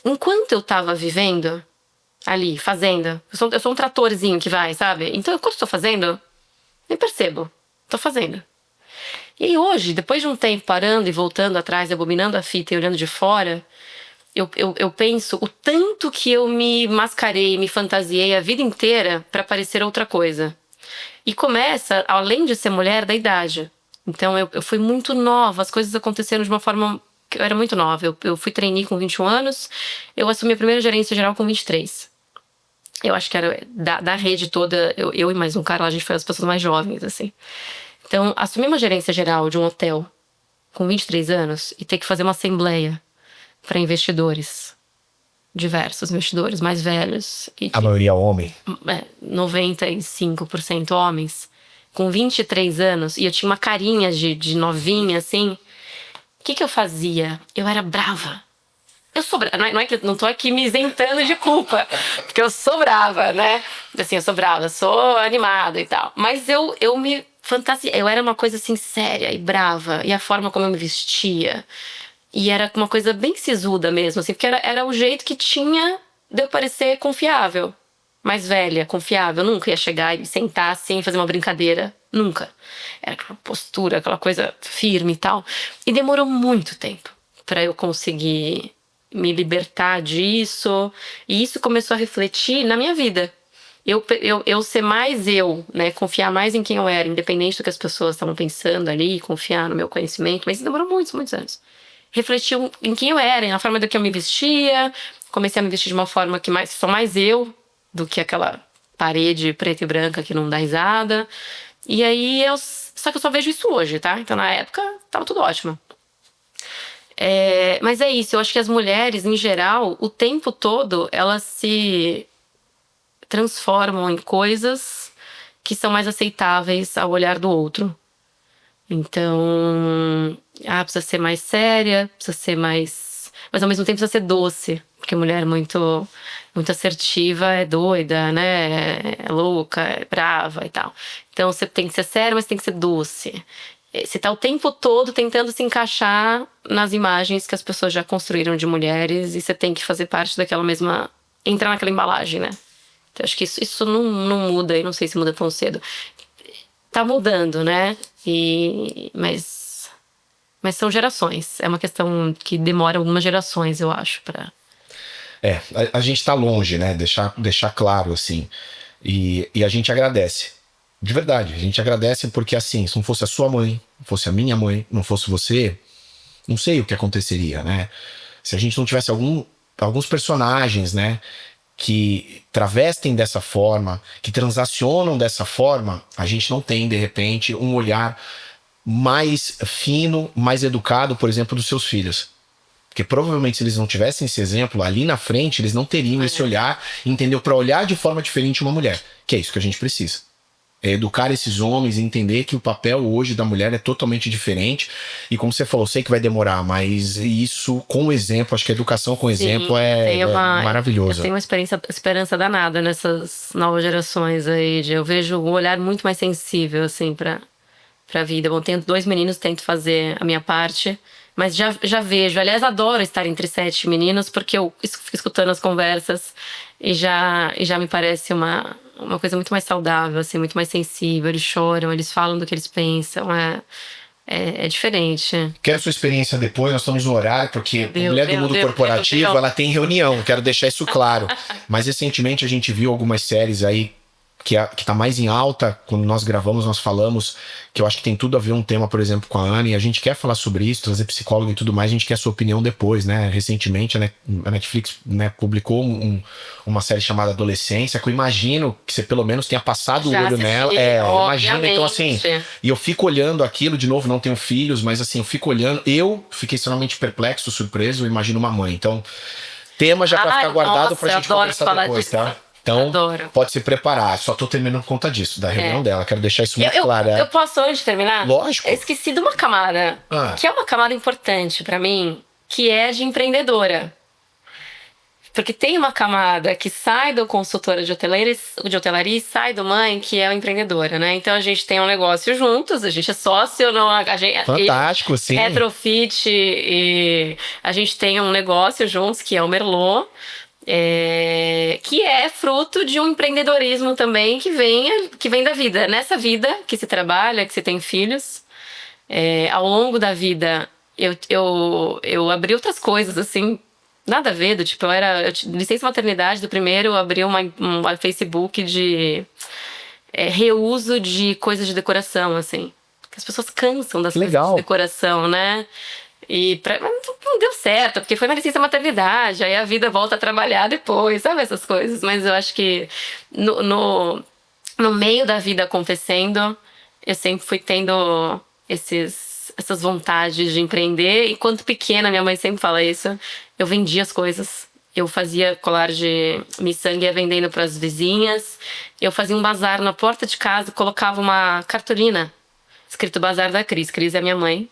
[SPEAKER 2] Enquanto eu tava vivendo ali, fazendo, eu sou um tratorzinho que vai, sabe? Então, enquanto eu tô fazendo, nem percebo. Tô fazendo. E aí hoje, depois de um tempo parando e voltando atrás, abominando a fita e olhando de fora, eu penso o tanto que eu me mascarei, me fantasiei a vida inteira pra parecer outra coisa. E começa, além de ser mulher, da idade. Então eu fui muito nova, as coisas aconteceram de uma forma que eu era muito nova. Eu fui trainee com 21 anos, eu assumi a primeira gerência geral com 23. Eu acho que era da rede toda, eu e mais um cara lá, a gente foi as pessoas mais jovens, assim. Então, assumir uma gerência geral de um hotel com 23 anos e ter que fazer uma assembleia para investidores, diversos investidores mais velhos.
[SPEAKER 1] A maioria homem.
[SPEAKER 2] 95% homens, com 23 anos, e eu tinha uma carinha de novinha, assim. O que eu fazia? Eu era brava. Eu sou brava, não é que eu não tô aqui me isentando de culpa, porque eu sou brava, né? Assim, eu sou brava, sou animada e tal. Mas eu me fantasia, eu era uma coisa assim séria e brava, e a forma como eu me vestia. E era uma coisa bem sisuda mesmo, assim, porque era o jeito que tinha de eu parecer confiável. Mais velha, confiável. Eu nunca ia chegar e sentar assim, fazer uma brincadeira. Nunca. Era aquela postura, aquela coisa firme e tal. E demorou muito tempo pra eu conseguir me libertar disso. E isso começou a refletir na minha vida. Eu ser mais eu, né? Confiar mais em quem eu era, independente do que as pessoas estavam pensando ali, confiar no meu conhecimento. Mas isso demorou muitos, muitos anos. Refletiu em quem eu era, na forma do que eu me vestia. Comecei a me vestir de uma forma que sou mais eu do que aquela parede preta e branca que não dá risada. E aí só que eu só vejo isso hoje, tá? Então na época tava tudo ótimo. Mas é isso, eu acho que as mulheres, em geral, o tempo todo, elas se transformam em coisas que são mais aceitáveis ao olhar do outro. Então, precisa ser mais séria, precisa ser mais... Mas ao mesmo tempo precisa ser doce, porque mulher muito, muito assertiva é doida, né? É louca, é brava e tal. Então você tem que ser séria, mas tem que ser doce. Você tá o tempo todo tentando se encaixar nas imagens que as pessoas já construíram de mulheres e você tem que fazer parte daquela mesma... entrar naquela embalagem, né? Então, acho que isso não muda, e não sei se muda tão cedo. Tá mudando, né? Mas são gerações. É uma questão que demora algumas gerações, eu acho, pra...
[SPEAKER 1] A gente tá longe, né? Deixar claro, assim. E a gente agradece. De verdade, a gente agradece porque, assim, se não fosse a sua mãe, não fosse a minha mãe, não fosse você, não sei o que aconteceria, né? Se a gente não tivesse alguns personagens, né, que travestem dessa forma, que transacionam dessa forma, a gente não tem, de repente, um olhar mais fino, mais educado, por exemplo, dos seus filhos. Porque provavelmente se eles não tivessem esse exemplo ali na frente, eles não teriam esse olhar, entendeu? Para olhar de forma diferente uma mulher. Que é isso que a gente precisa. É educar esses homens e entender que o papel hoje da mulher é totalmente diferente. E como você falou, sei que vai demorar, mas isso com exemplo, acho que a educação com exemplo é maravilhosa.
[SPEAKER 2] Eu tenho uma esperança danada nessas novas gerações aí. Eu vejo um olhar muito mais sensível, assim, pra vida. Bom, tenho 2 meninos, tento fazer a minha parte. Mas já vejo. Aliás, adoro estar entre 7 meninos, porque eu fico escutando as conversas e já me parece uma coisa muito mais saudável, assim, muito mais sensível. Eles choram, eles falam do que eles pensam. É diferente.
[SPEAKER 1] Quero sua experiência depois, nós estamos no horário, porque a mulher do mundo corporativo, ela tem reunião, quero deixar isso claro. Mas recentemente a gente viu algumas séries aí que tá mais em alta. Quando nós gravamos, nós falamos que eu acho que tem tudo a ver um tema, por exemplo, com a Ana, e a gente quer falar sobre isso, trazer psicólogo e tudo mais, a gente quer a sua opinião depois, né? Recentemente a Netflix, né, publicou uma série chamada Adolescência, que eu imagino que você pelo menos tenha passado
[SPEAKER 2] Já
[SPEAKER 1] o olho
[SPEAKER 2] assisti,
[SPEAKER 1] nela. Imagina, então assim,
[SPEAKER 2] obviamente.
[SPEAKER 1] e eu fico olhando aquilo, de novo, não tenho filhos, mas assim, eu fico olhando, eu fiquei extremamente perplexo, surpreso, eu imagino uma mãe. Então, tema já pra ficar guardado pra gente conversar depois,
[SPEAKER 2] disso.
[SPEAKER 1] tá? Então,
[SPEAKER 2] Adoro.
[SPEAKER 1] pode se preparar. Só tô terminando por conta disso, da reunião dela. Quero deixar isso muito claro.
[SPEAKER 2] Eu posso, antes de terminar?
[SPEAKER 1] Lógico.
[SPEAKER 2] Eu esqueci de uma camada, que é uma camada importante pra mim, que é de empreendedora. Porque tem uma camada que sai do consultora de hotelaria e sai do mãe, que é a empreendedora, né? Então a gente tem um negócio juntos, a gente é sócio,
[SPEAKER 1] Fantástico, sim.
[SPEAKER 2] Retrofit, e a gente tem um negócio juntos, que é o Merlot. Que é fruto de um empreendedorismo também que vem da vida. Nessa vida que se trabalha, que se tem filhos, ao longo da vida eu abri outras coisas, assim, nada a ver, licença maternidade do primeiro, eu abri uma Facebook de reuso de coisas de decoração, assim. Porque as pessoas cansam das coisas de decoração, né? Mas não deu certo, porque foi na licença maternidade, aí a vida volta a trabalhar depois, sabe essas coisas? Mas eu acho que no meio da vida acontecendo, eu sempre fui tendo essas vontades de empreender. Enquanto pequena, minha mãe sempre fala isso, eu vendia as coisas. Eu fazia colar de miçanga e ia vendendo para as vizinhas. Eu fazia um bazar na porta de casa, colocava uma cartolina escrito Bazar da Cris. Cris é minha mãe.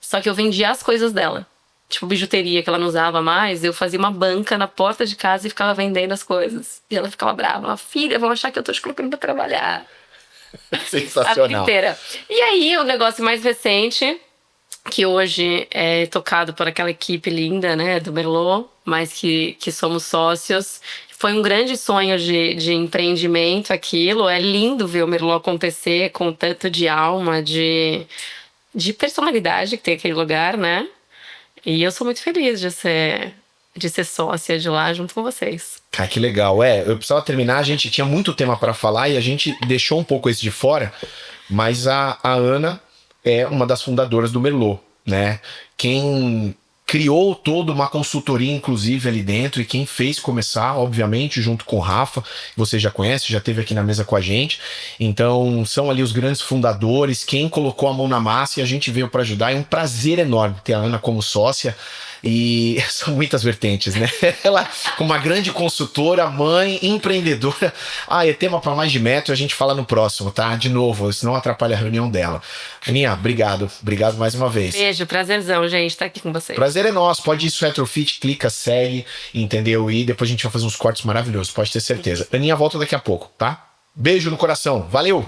[SPEAKER 2] Só que eu vendia as coisas dela. Tipo, bijuteria que ela não usava mais. Eu fazia uma banca na porta de casa e ficava vendendo as coisas. E ela ficava brava. Ela, filha, vão achar que eu tô te colocando pra trabalhar.
[SPEAKER 1] Sensacional.
[SPEAKER 2] A vida inteira. E aí, o negócio mais recente, que hoje é tocado por aquela equipe linda, né, do Merlot, mas que somos sócios. Foi um grande sonho de empreendimento aquilo. É lindo ver o Merlot acontecer com tanto de alma, de personalidade que tem aquele lugar, né? E eu sou muito feliz de ser sócia de lá junto com vocês.
[SPEAKER 1] Cara, que legal. Eu precisava terminar, a gente tinha muito tema para falar e a gente deixou um pouco esse de fora, mas a Ana é uma das fundadoras do Merlot, né? Quem criou toda uma consultoria, inclusive, ali dentro, e quem fez começar, obviamente, junto com o Rafa, você já conhece, já esteve aqui na mesa com a gente. Então, são ali os grandes fundadores, quem colocou a mão na massa, e a gente veio para ajudar. É um prazer enorme ter a Ana como sócia. E são muitas vertentes, né? Ela, como uma grande consultora, mãe, empreendedora. É tema para mais de metro, a gente fala no próximo, tá? De novo, senão atrapalha a reunião dela. Aninha, obrigado. Obrigado mais uma vez.
[SPEAKER 2] Beijo, prazerzão, gente, estar aqui com vocês.
[SPEAKER 1] Prazer é nosso. Pode ir Retrofit, clica, segue, entendeu? E depois a gente vai fazer uns cortes maravilhosos, pode ter certeza. Aninha volta daqui a pouco, tá? Beijo no coração. Valeu!